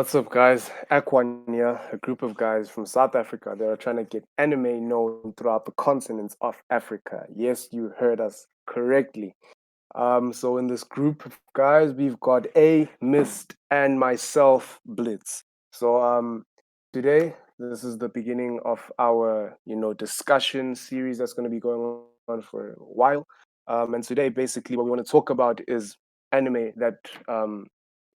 What's up, guys? ACWAN here, a group of guys from South Africa that are trying to get anime known throughout the continent of Africa. Yes, you heard us correctly. So in this group of guys, we've got A, Mist, and myself, Blitz. So today, this is the beginning of our, discussion series that's going to be going on for a while. And today, basically, what we want to talk about is anime that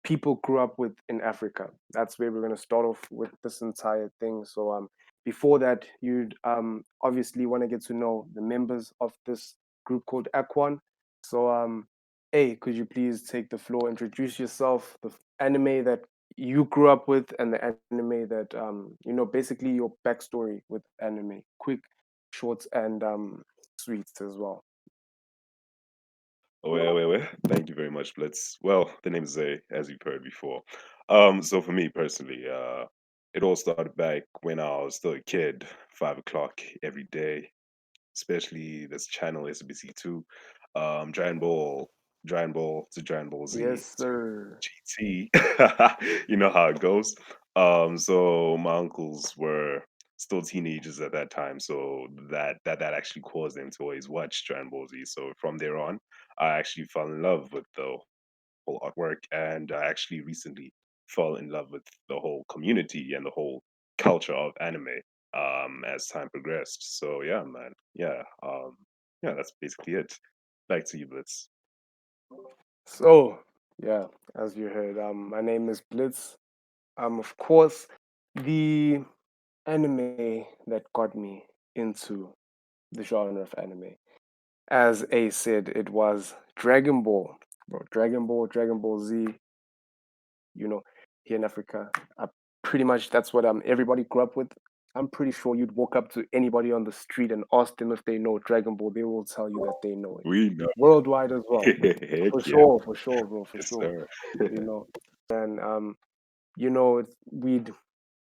people grew up with in Africa. That's where we're going to start off with this entire thing. So before that, you'd obviously want to get to know the members of this group called ACWAN. So A, could you please take the floor, introduce yourself, the anime that you grew up with, and the anime that basically your backstory with anime. Quick, short, and sweet as well. Well. Thank you very much, Blitz. Well, the name is Zay, as you've heard before. So for me personally, it all started back when I was still a kid, 5 o'clock every day, especially this channel SBC2, Dragon Ball, Dragon Ball to Dragon Ball Z Yes, to sir. GT. You know how it goes. So my uncles were still teenagers at that time, so that actually caused them to always watch Dragon Ball Z. So from there on, I actually fell in love with the whole artwork, and I actually recently fell in love with the whole community and the whole culture of anime as time progressed. So yeah, man, yeah, that's basically it. Back to you, Blitz. So yeah, as you heard, my name is Blitz. Of course, the anime that got me into the genre of anime, as A said, it was Dragon Ball, bro. Dragon Ball Z. You know, here in Africa, pretty much that's what everybody grew up with. I'm pretty sure you'd walk up to anybody on the street and ask them if they know Dragon Ball. They will tell you that they know it. We know. Worldwide as well, Heck yeah. for sure, bro, for Yes, sure. sir. You know, and we'd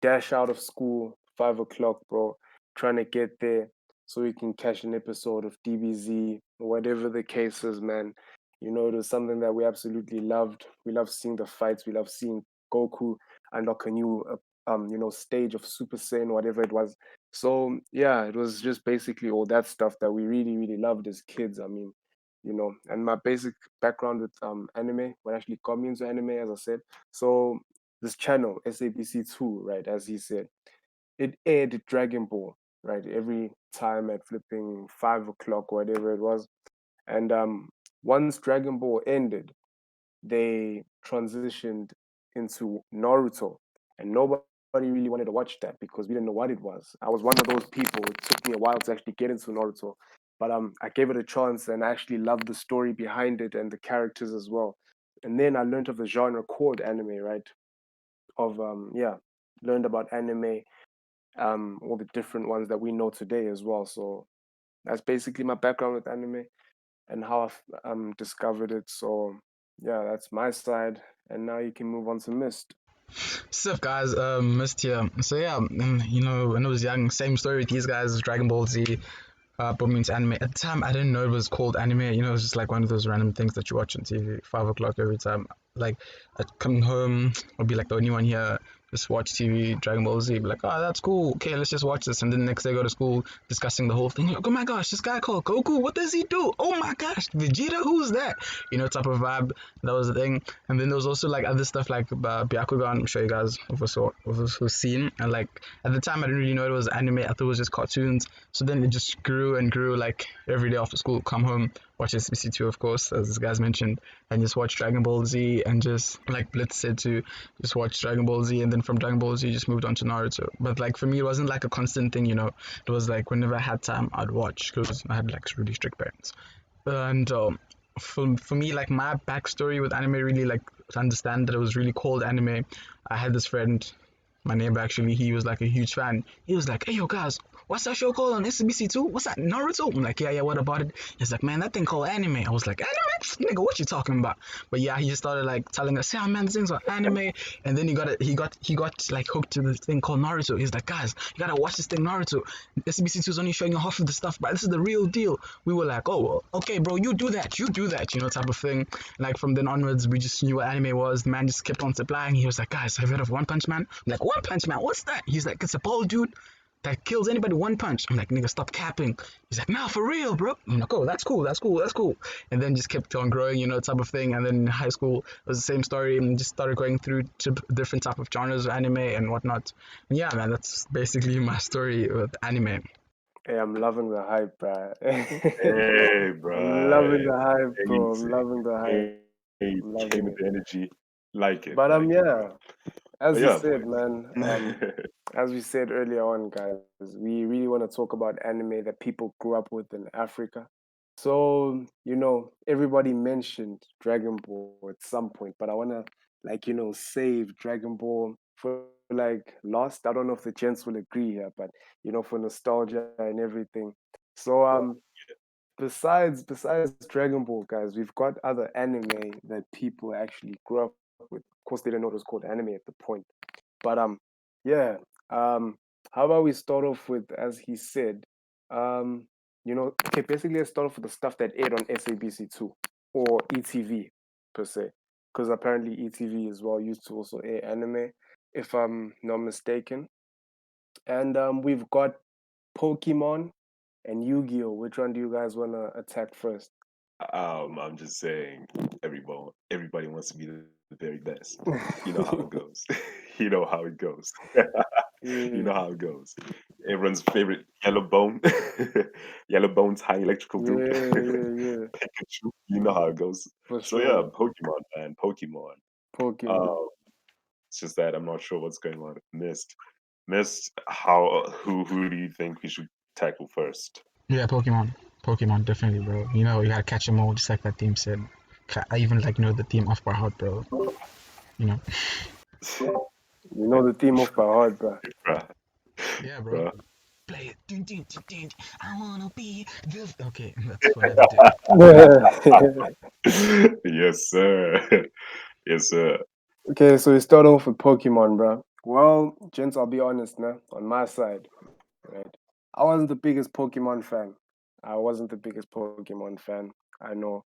dash out of school 5 o'clock, bro, trying to get there so we can catch an episode of DBZ, whatever the case is, man. It was something that we absolutely loved. We loved seeing the fights. We loved seeing Goku unlock a new, stage of Super Saiyan, whatever it was. So yeah, it was just basically all that stuff that we really, really loved as kids. I mean, and my basic background with anime, what actually got me into anime, as I said. So this channel, SABC2, right, as he said, it aired Dragon Ball, right, every time at flipping 5 o'clock, whatever it was. And once Dragon Ball ended, they transitioned into Naruto, and nobody really wanted to watch that because we didn't know what it was. I was one of those people. It took me a while to actually get into Naruto, but I gave it a chance and I actually loved the story behind it and the characters as well. And then I learned of the genre called anime, right? Of yeah, learned about anime, all the different ones that we know today as well. So that's basically my background with anime and how I've discovered it. So yeah, that's my side. And now you can move on to Mist. What's up, guys? Missed here. So yeah, when I was young, same story with these guys. Dragon Ball Z, brought me into anime. At the time, I didn't know it was called anime. It was just like one of those random things that you watch on TV, 5 o'clock every time. Like, I'd come home, I'd be like the only one here, just watch TV, Dragon Ball Z. Be like, oh, that's cool. Okay, let's just watch this. And then the next day, go to school discussing the whole thing. Like, oh my gosh, this guy called Goku. What does he do? Oh my gosh, Vegeta, who's that? Type of vibe. That was the thing. And then there was also like other stuff like Byakugan. I'm sure you guys have also seen. And like at the time, I didn't really know it was anime. I thought it was just cartoons. So then it just grew and grew. Like every day after school, come home, watch SBC2, of course, as this guys mentioned, and just watch Dragon Ball Z, and just like Blitz said to just watch Dragon Ball Z, and then from Dragon Ball Z just moved on to Naruto. But like for me, it wasn't like a constant thing. It was like whenever I had time, I'd watch because I had like really strict parents. And for me, like my backstory with anime, really like to understand that it was really called anime. I had this friend, my neighbor actually, he was like a huge fan. He was like, hey yo guys, what's that show called on SBC2? What's that, Naruto? I'm like, yeah, what about it? He's like, man, that thing called anime. I was like, anime? Nigga, what you talking about? But yeah, he just started like telling us, yeah, man, this thing's on anime. And then he got like hooked to this thing called Naruto. He's like, guys, you gotta watch this thing, Naruto. SBC2 is only showing you half of the stuff, but this is the real deal. We were like, oh, well, okay, bro, you do that, type of thing. Like from then onwards, we just knew what anime was. The man just kept on supplying. He was like, guys, have you heard of One Punch Man? I'm like, One Punch Man, what's that? He's like, it's a bald dude that kills anybody one punch. I'm like, nigga, stop capping. He's like, nah, for real, bro. I'm like, oh, that's cool. And then just kept on growing, type of thing. And then in high school, it was the same story, and just started going through to different type of genres of anime and whatnot. And yeah, man, that's basically my story with anime. Hey, I'm loving the hype, bro. Hey, I'm bro. loving the hype, bro. I'm Amazing. loving the hype. Hey, I'm came loving with it. the energy. Like it, But bro. yeah, But as you yeah, said, boys. man, as we said earlier on, guys, we really want to talk about anime that people grew up with in Africa. So, everybody mentioned Dragon Ball at some point, but I want to, save Dragon Ball for like last. I don't know if the gents will agree here, but, for nostalgia and everything. So, besides Dragon Ball, guys, we've got other anime that people actually grew up with. Of course, they didn't know it was called anime at the point. But yeah. How about we start off with, as he said, okay, basically let's start off with the stuff that aired on SABC2 or ETV per se, because apparently ETV as well used to also air anime, if I'm not mistaken. And we've got Pokemon and Yu-Gi-Oh. Which one do you guys want to attack first? I'm just saying, everybody wants to be the very best. You know how it goes. You know how it goes. You know Yeah, how it goes. Everyone's favorite yellow bone, yellow bone's high electrical group, yeah, Pikachu. You know how it goes. for So yeah, sure. Pokemon, man, Pokemon. Pokemon. Uh, it's just that I'm not sure what's going on with Mist. Mist, how who do you think we should tackle first? Yeah, Pokemon, definitely, bro. You gotta catch them all, just like that theme said. I even like know the theme off by heart, bro. You know. You know the theme of my heart, bro. Bruh, Yeah, bro. bruh. Play it. Dun, dun, dun, dun. I wanna be this. Okay, that's for another day. Yes, sir. Yes, sir. Okay, so we start off with Pokemon, bro. Well, gents, I'll be honest now. On my side, right? I wasn't the biggest Pokemon fan. I wasn't the biggest Pokemon fan. I know.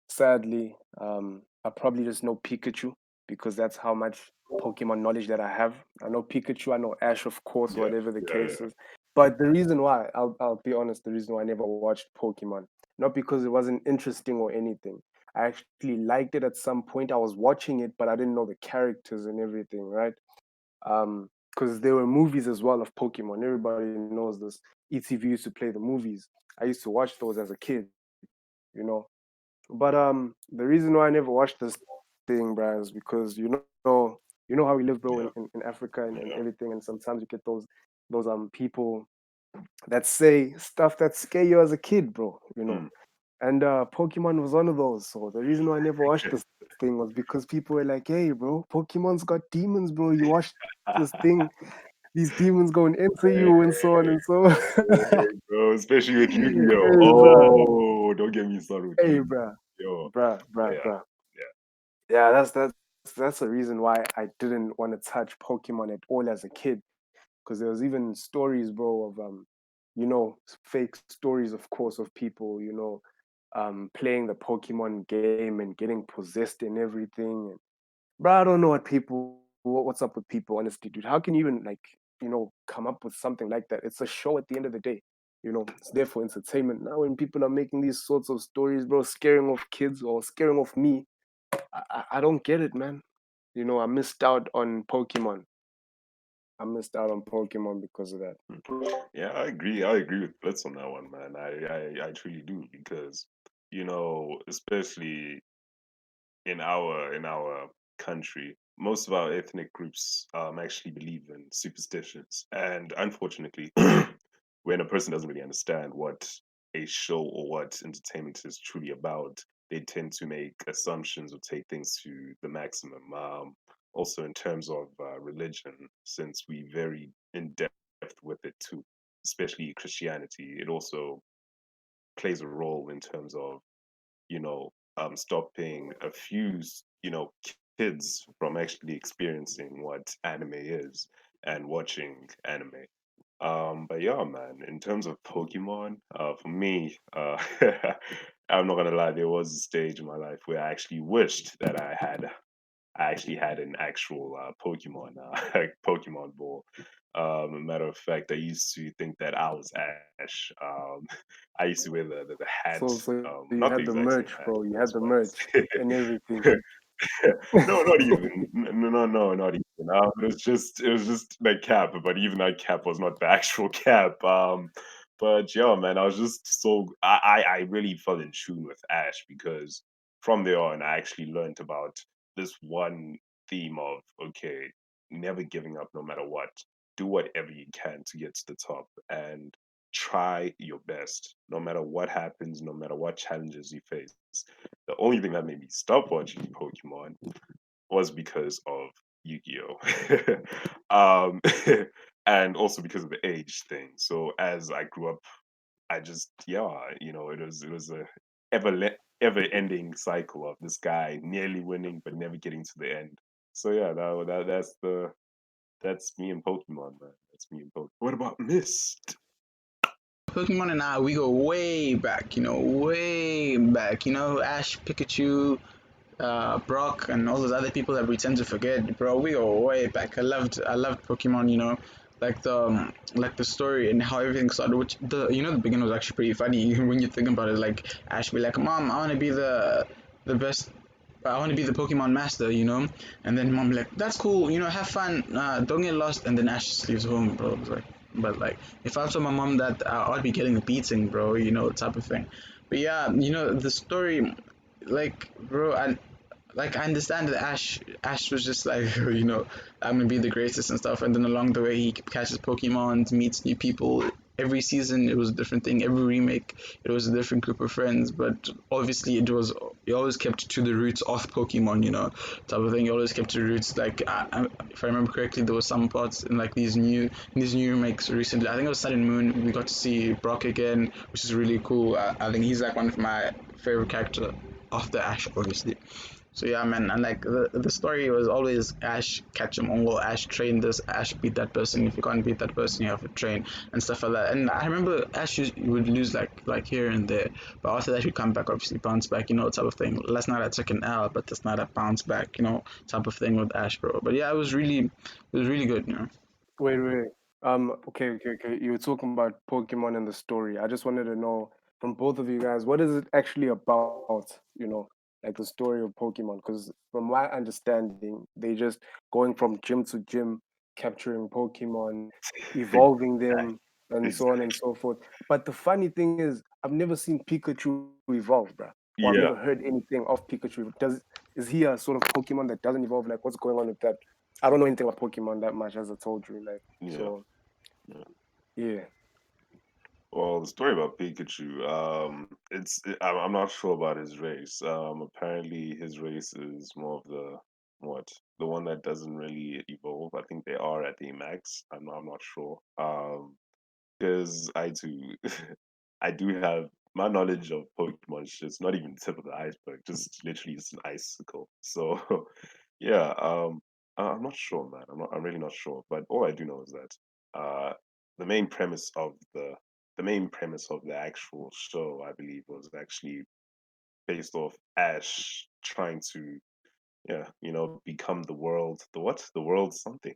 Sadly, I probably just know Pikachu because that's how much Pokemon knowledge that I have. I know Pikachu, I know Ash, of course, Yeah, whatever the yeah, case is. But the reason why, I'll be honest, the reason why I never watched Pokemon, not because it wasn't interesting or anything. I actually liked it at some point. I was watching it, but I didn't know the characters and everything, right? Because there were movies as well of Pokemon. Everybody knows this. ETV used to play the movies. I used to watch those as a kid, you know. But the reason why I never watched this thing, bro, is because you know how we live, bro, yeah, in Africa and yeah. everything, and sometimes you get those people that say stuff that scare you as a kid, bro. Mm. And Pokemon was one of those. So the reason why I never watched this thing was because people were like, "Hey, bro, Pokemon's got demons, bro. You watch this thing, these demons going into Hey, you, and so on and so." hey, bro, especially with Yu-Gi-Oh. Hey, bro. Oh, don't get me started with Hey, Yu-Gi-Oh. bro. Yo, yeah, Bruh. yeah, Yeah, that's the reason why I didn't want to touch Pokemon at all as a kid. Because there was even stories, bro, of fake stories, of course, of people, playing the Pokemon game and getting possessed and everything. And bro, I don't know what's up with people, honestly, dude. How can you even come up with something like that? It's a show at the end of the day. It's there for entertainment. Now when people are making these sorts of stories, bro, scaring off kids or scaring off me, I don't get it, man. I missed out on Pokemon. I missed out on Pokemon because of that. yeah. I agree. I agree with Blitz on that one, man. I truly do because especially in our country, most of our ethnic groups actually believe in superstitions, and unfortunately, when a person doesn't really understand what a show or what entertainment is truly about, they tend to make assumptions or take things to the maximum. Also, in terms of religion, since we very in depth with it too. especially Christianity, it also plays a role in terms of, stopping a few, kids from actually experiencing what anime is and watching anime. But yeah, man, in terms of Pokemon, for me, I'm not gonna lie, there was a stage in my life where I actually wished that I actually had an actual Pokemon, Pokemon ball. A matter of fact, I used to think that I was Ash. I used to wear the hat, So you not the had the exact same merch, hat, bro. You had course, the merch and everything. but no, not even. No, not even. It was just the cap, but even that cap was not the actual cap. But yeah, man, I was just so I really fell in tune with Ash because from there on, I actually learned about this one theme of okay, never giving up no matter what. Do whatever you can to get to the top and try your best, no matter what happens, no matter what challenges you face. The only thing that made me stop watching Pokemon was because of Yu-Gi-Oh! um, and also because of the age thing. So as I grew up, I just it was a ever ending cycle of this guy nearly winning but never getting to the end. So yeah, that's me and Pokemon, man. That's me and Pokemon. What about Mist? Pokemon and I, we go way back, way back. Ash, Pikachu, Brock, and all those other people that we tend to forget, bro. We go way back. I loved Pokemon. Like the story and how everything started. Which the beginning was actually pretty funny when you think about it. Like Ash be like, "Mom, I want to be the best. I want to be the Pokemon master," and then mom be like, "That's cool. Have fun. Don't get lost." And then Ash just leaves home, bro. It's like, but like, if I told my mom that, I'd be getting a beating, bro. Type of thing. But yeah, the story, like, bro, I understand that Ash was just like, I'm gonna be the greatest and stuff, and then along the way he catches Pokemon, meets new people. Every season it was a different thing. Every remake it was a different group of friends, but obviously it always kept to the roots of Pokemon, type of thing. It always kept to the roots. Like if I remember correctly, there was some parts in like these new remakes recently. I think it was Sun and Moon. We got to see Brock again, which is really cool. I think he's like one of my favorite character after Ash, obviously. So yeah, man, and like the story was always Ash catch 'em all, Ash train this, Ash beat that person. If you can't beat that person, you have to train and stuff like that. And I remember Ash would lose like here and there, but after that he'd come back, obviously bounce back, type of thing. Last night I took an L, but this night I bounce back, type of thing with Ash, bro. But yeah, it was really good. Wait. Okay. You were talking about Pokemon and the story. I just wanted to know from both of you guys, what is it actually about? Like the story of Pokemon. Because from my understanding, they just going from gym to gym, capturing Pokemon, evolving them, and so on and Exactly. so forth. But the funny thing is, I've never seen Pikachu evolve, bruh. Or I've Yeah, never heard anything of Pikachu. Is he a sort of Pokemon that doesn't evolve? Like, what's going on with that? I don't know anything about Pokemon that much, as I told you. Like, yeah, so yeah. yeah. Well, the story about Pikachu, I'm not sure about his race. Apparently his race is more of what the one that doesn't really evolve. I think they are at the max. I'm not sure. Because I too, I do have my knowledge of Pokemon is just not even the tip of the iceberg. Just literally, it's an icicle. So, yeah. I'm not sure, man. I'm really not sure. But all I do know is that the main premise of the actual show, I believe, was actually based off Ash trying to, yeah, become the world, the what, the world something.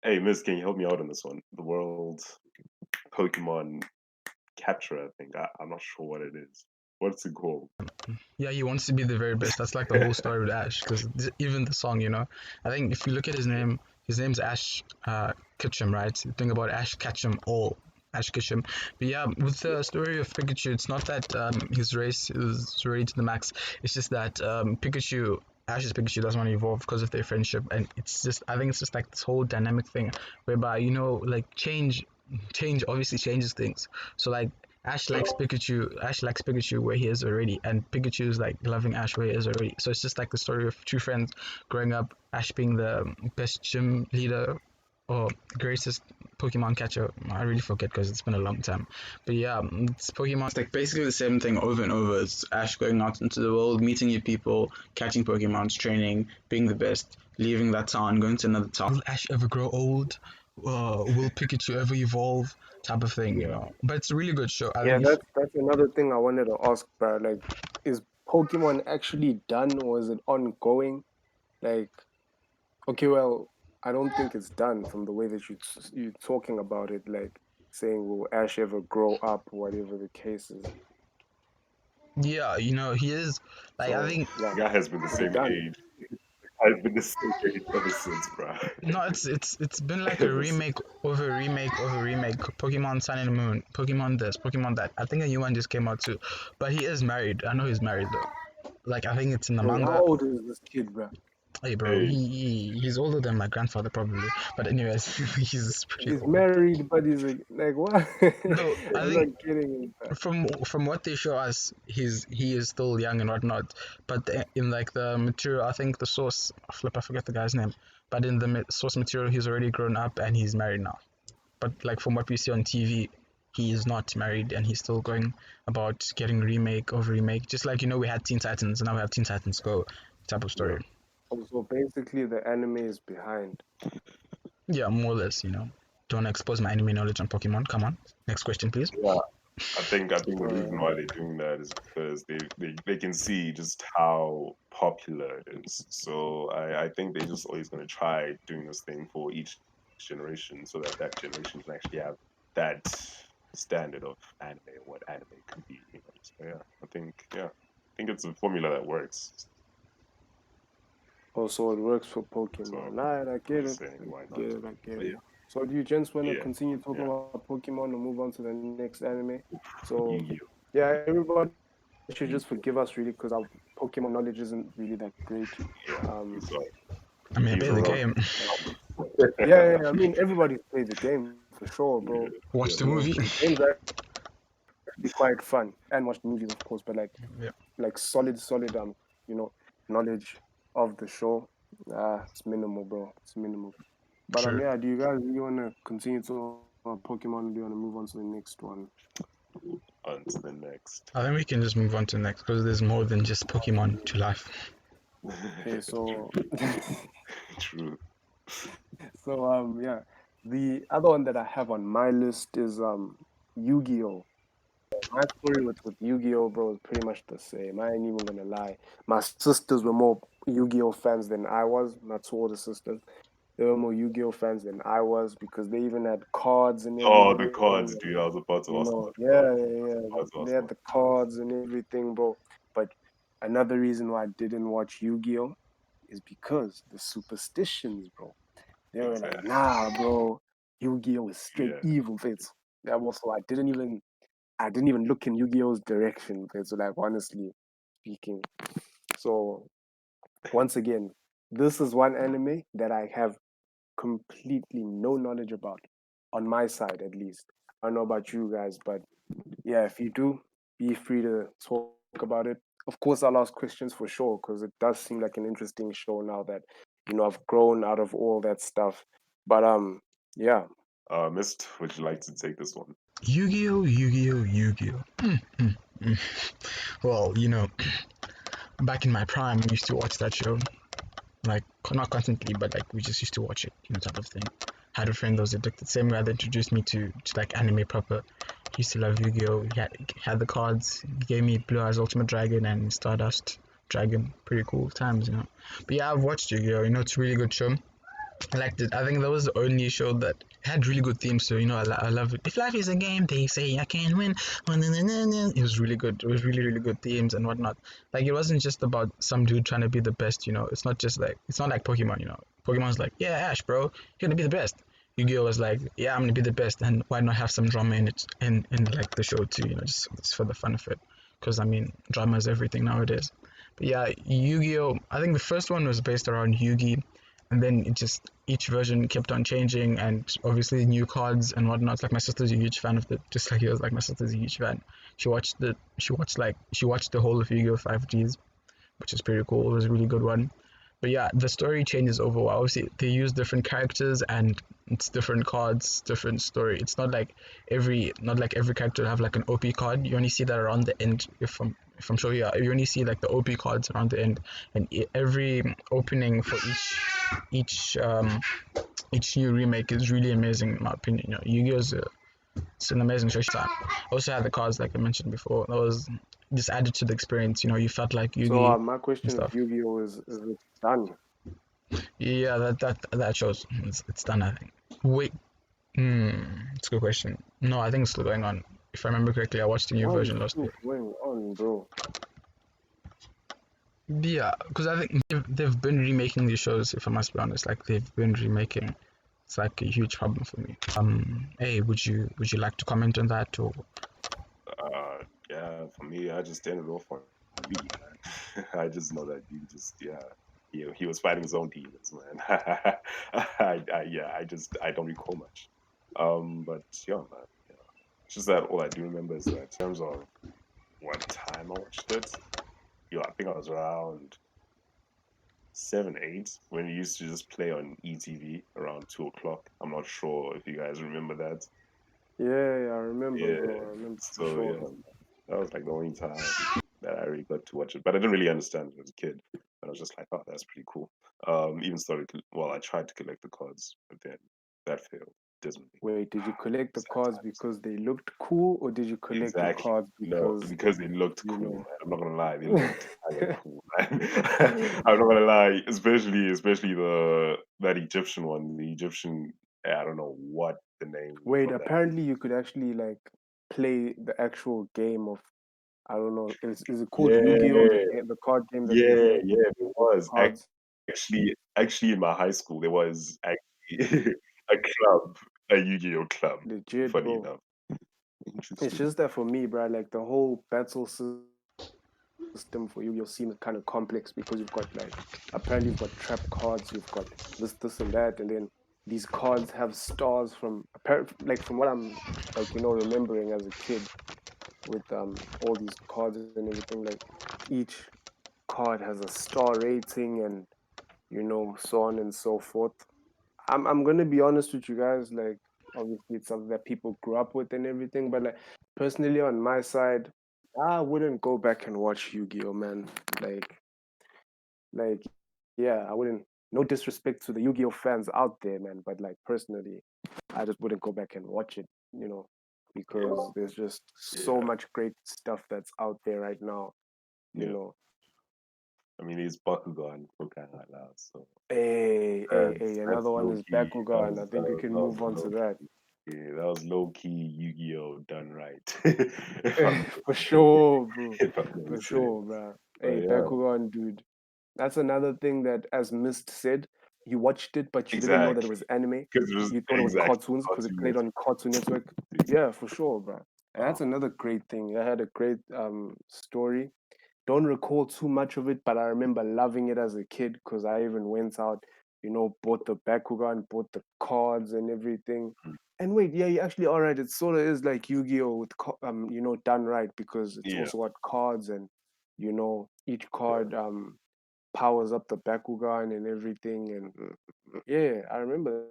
Hey, Miss, can you help me out on this one? The world Pokemon capture, I think. I'm not sure what it is. What's it called? Yeah, he wants to be the very best. That's like the whole story with Ash, because even the song, I think if you look at his name's Ash Ketchum, right? You think about Ash Ketchum, all Ash Ketchum. But yeah, with the story of Pikachu, it's not that his race is ready to the max. It's just that Ash's Pikachu doesn't want to evolve because of their friendship, and I think it's just like this whole dynamic thing whereby like change obviously changes things. So like Ash likes Pikachu where he is already, and Pikachu is like loving Ash where he is already. So it's just like the story of two friends growing up. Ash being the best gym leader or greatest Pokemon catcher. I really forget because it's been a long time. But yeah, it's Pokemon. It's like basically the same thing over and over. It's Ash going out into the world, meeting new people, catching Pokemons, training, being the best, leaving that town, going to another town. Will Ash ever grow old? Will Pikachu ever evolve? Type of thing, you know. But it's a really good show. I Yeah, think if that's another thing I wanted to ask, bro. Like, is Pokemon actually done or is it ongoing? Like, okay, well, I don't think it's done from the way that you talking about it, like saying will Ash ever grow up, whatever the case is. yeah, you know, he is like I So think yeah, The guy has been the is it same done? age. I've been the same age ever since, bro. no, it's been like a Ever since. remake over remake over remake. Pokemon Sun and Moon, Pokemon this, Pokemon that. I think a new one just came out too, but he is married. I know he's married though. Like I think it's in the Bro, how manga. old is this kid, bro? Hey bro, Hey, he's older than my grandfather probably. But anyways, he's pretty He's old. married, but he's like what? No, I I'm think not getting it, bro. from what they show us, he is still young and whatnot. But in like the material, I think the source, flip, I forget the guy's name. But in the source material, he's already grown up and he's married now. But like from what we see on TV, he is not married and he's still going about getting remake over remake. Just like we had Teen Titans and now we have Teen Titans Go type of yeah, story. So basically, the anime is behind. Yeah, more or less. Don't want to expose my anime knowledge on Pokemon. Come on, next question, please. yeah. I think the reason Uh, why they're doing that is because they can see just how popular it is. So I think they're just always going to try doing this thing for each generation, so that that generation can actually have that standard of anime, what anime could be. So yeah, I think it's a formula that works. also, it works for So Pokemon. Alright, I I'm get just it. saying, I why not? get it. I get But it. yeah, So, do you gents want to yeah, continue talking yeah. about Pokemon and move on to the next anime? So, Yu-Gi-Oh. yeah, everybody should just forgive us really because our Pokemon knowledge isn't really that great. Yeah, Um, he's like I mean, I he's play a the rough. game, yeah. I mean, everybody's played the game for sure, Yeah, bro. watch yeah, the movie. The game's actually quite fun, and watch the movies, of course. But Yeah, like solid, you know, knowledge of the show. It's minimal, bro. It's minimal. But true. yeah. Do you guys really want to continue to Pokemon? Or do you want to move on to the next one? on to the next. I think we can just move on to the next because there's more than just Pokemon to life. Okay, so True. yeah, the other one that I have on my list is Yu-Gi-Oh. My story with Yu-Gi-Oh, bro, is pretty much the same. I ain't even gonna lie. My sisters were more Yu-Gi-Oh fans than I was. My two older sisters, they were more Yu-Gi-Oh fans than I was because they even had cards and Oh, the everything. cards, dude. I was about to ask about the cards. Yeah. I was about They to had ask the about the cards. cards and everything, bro. But another reason why I didn't watch Yu-Gi-Oh is because the superstitions, bro. They were like, Exactly. nah, bro, Yu-Gi-Oh is straight Yeah. evil, fates. Yeah, well, so I didn't even look in Yu-Gi-Oh's direction, fates. So like honestly speaking. So once again, this is one anime that I have completely no knowledge about, on my side at least. I don't know about you guys, but yeah, if you do, be free to talk about it. Of course, I'll ask questions for sure because it does seem like an interesting show now that I've grown out of all that stuff. But yeah, Mist, would you like to take this one? Yu-Gi-Oh, Yu-Gi-Oh, Yu-Gi-Oh. Well, back in my prime, we used to watch that show. Like, not constantly, but like we just used to watch it, type of thing. Had a friend that was addicted. Same guy that introduced me to like anime proper. He used to love Yu-Gi-Oh. He had the cards. He gave me Blue Eyes Ultimate Dragon and Stardust Dragon. Pretty cool times. But yeah, I've watched Yu-Gi-Oh. It's a really good show. I liked it. I think that was the only show that had really good themes. So I love it. If life is a game, they say I can win. It was really good. It was really really good themes and whatnot. Like it wasn't just about some dude trying to be the best. It's not like Pokemon. Pokemon's like, yeah, Ash, bro, you're gonna be the best. Yu-Gi-Oh was like, yeah, I'm gonna be the best, and why not have some drama in it in like the show too? Just for the fun of it. Because I mean, drama is everything nowadays. But yeah, Yu-Gi-Oh. I think the first one was based around Yugi, and then it just each version kept on changing, and obviously new cards and whatnot. Like my sister's a huge fan of it, just like he was. Like my sister's a huge fan. She watched the whole of Yu-Gi-Oh 5Gs, which is pretty cool. It was a really good one. But yeah, the story changes over a while. Obviously, they use different characters and it's different cards, different story. It's not like every character will have like an OP card. You only see that around the end. If I'm sure you only see like the OP cards around the end, and every opening for each new remake is really amazing in my opinion. Yu-Gi-Oh's it's an amazing show time. Also had the cards like I mentioned before. That was just added to the experience. You felt like So Yugi my and question with stuff. Yu-Gi-Oh is it done? Yeah, that shows it's done. I think. Wait, it's a good question. No, I think it's still going on. If I remember correctly, I watched the new Why is version it last still week. going on, bro? Yeah, because I think they've been remaking these shows. If I must be honest, like they've been remaking. It's like a huge problem for me. Hey, would you like to comment on that or? Yeah, for me, I just ended off on Yugi, man. I just know that Yugi just, yeah, he was fighting his own demons, man. Yeah, I don't recall much. But yeah, man, yeah. It's just that all I do remember is that in terms of what time I watched it, I think I was around 7, 8 when we used to just play on ETV around 2 o'clock. I'm not sure if you guys remember that. Yeah, I remember, Yeah, bro. I remember for so sure. yeah, that was like the only time that I really got to watch it. But I didn't really understand it as a kid. But I was just like, oh, that's pretty cool. Even started, well, I tried to collect the cards, but then that failed dismally. Wait, did you collect the Sad cards times. because they looked cool, or did you collect the Exactly. cards No, because because they looked you cool, know? man. I'm not gonna lie, they looked hella cool, man. I'm not gonna lie, especially the that Egyptian one, the Egyptian. I don't know what the name Wait, of that apparently you could actually like play the actual game of I don't know. Is it called Yu-Gi-Oh? Yeah, The card game that you yeah, play yeah. There with the was cards. actually in my high school there was actually a club, a Yu-Gi-Oh club. Legit, Funny bro. enough, It's interesting. just that for me, bro, like the whole battle system for Yu-Gi-Oh seems kind of complex because you've got like apparently you've got trap cards, you've got this and that, and then these cards have stars from like from what I'm like remembering as a kid with all these cards and everything. Like each card has a star rating and so on and so forth. I'm gonna be honest with you guys. Like, obviously, it's something that people grew up with and everything. But like, personally, on my side, I wouldn't go back and watch Yu-Gi-Oh, man. Like, yeah, I wouldn't. No disrespect to the Yu-Gi-Oh fans out there, man. But like, personally, I just wouldn't go back and watch it. Yeah, Because there's just so yeah, much great stuff that's out there right now. You yeah. know. I mean, he's Bakugan for crying out loud. So Another that's one low is key. Bakugan. I think we can That was move on low to that. key. Yeah, that was low key Yu-Gi-Oh done right. if I'm For gonna say, sure, bro. if I'm gonna For say. sure, bro. But Hey, yeah, Bakugan, dude. That's another thing that, as Mist said, you watched it, but you didn't know that it exactly. was anime. Because it was You thought it was exactly cartoons because it Cartoon played on Network. Cartoon Network. Yeah, for sure, bro. And Uh, that's another great thing. It had a great story. Don't recall too much of it, but I remember loving it as a kid because I even went out, bought the Bakugan, bought the cards and everything. mm, And wait, yeah, you actually all right. It sort of is like Yu-Gi-Oh with done right because it's yeah, also got cards and each card powers up the Bakugan and everything. And yeah, I remember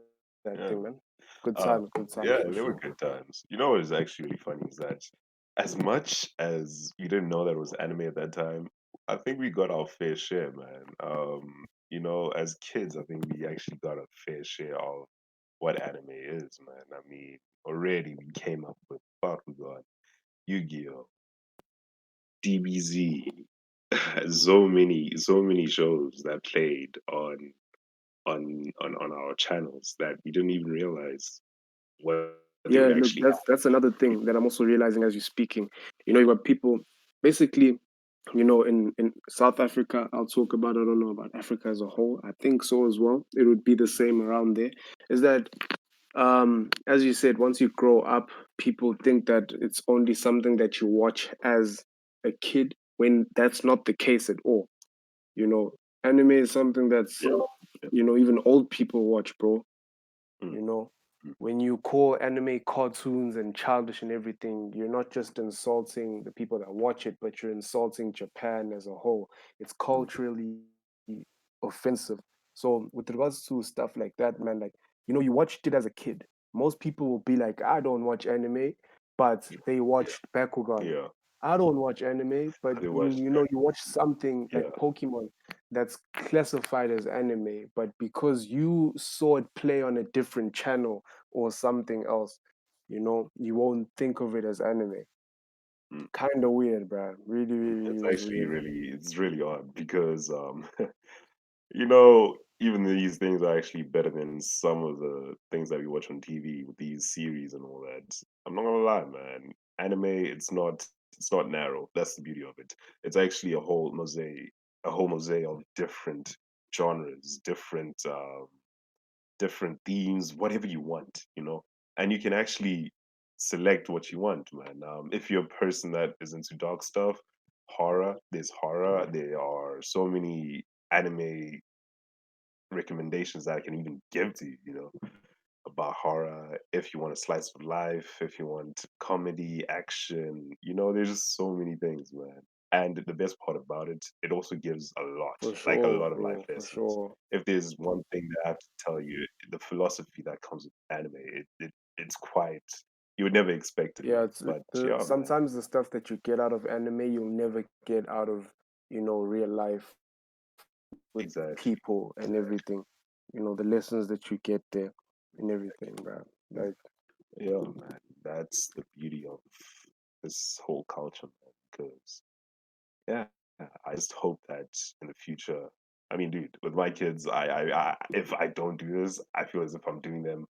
that yeah. thing, man. Uh, Good times yeah, for they were sure. good times. You know what is actually really funny is that as much as we didn't know that it was anime at that time, I think we got our fair share, man. As kids, I think we actually got a fair share of what anime is, man. I mean, already we came up with Bakugan, Yu-Gi-Oh, DBZ, so many shows that played on our channels that we didn't even realize what they would Yeah, look, actually that's another thing that I'm also realizing as you're speaking. You got people basically, in South Africa, I'll talk about, I don't know about Africa as a whole. I think so as well. It would be the same around there. Is that as you said, once you grow up, people think that it's only something that you watch as a kid when that's not the case at all. You know, Anime is something that's, Yeah. even old people watch, bro. Mm, You know, mm, when you call anime cartoons and childish and everything, you're not just insulting the people that watch it, but you're insulting Japan as a whole. It's mm, culturally offensive. So with regards to stuff like that, man, like you watched it as a kid. Most people will be like, I don't watch anime, but they Yeah, watched Bakugan. yeah. I don't watch anime, but They you watched you know that. you watch something like Yeah, Pokemon that's classified as anime, but because you saw it play on a different channel or something else, you won't think of it as anime. mm. Kind of weird, bro. Really, It's really is actually weird. it's really odd because even these things are actually better than some of the things that we watch on TV with these series and all that. I'm not gonna lie, man. Anime, it's not narrow. That's the beauty of it. It's actually a whole mosaic of different genres, different themes, whatever you want. And you can actually select what you want, man. If you're a person that is into dark stuff, there's horror. There are so many anime recommendations that I can even give to you, about horror. If you want a slice of life, if you want comedy, action, there's just so many things, man. And the best part about it, it also gives a lot, For like a sure, lot of life bro. For lessons. sure. If there's one thing that I have to tell you, the philosophy that comes with anime, it's quite, you would never expect it, Yeah, man. it's But the yeah, man, sometimes the stuff that you get out of anime, you'll never get out of, real life with exactly. people and everything. The lessons that you get there and everything, bro. Like, Yeah, man, that's the beauty of this whole culture, man. Because yeah, I just hope that in the future. I mean, dude, with my kids, if I don't do this, I feel as if I'm doing them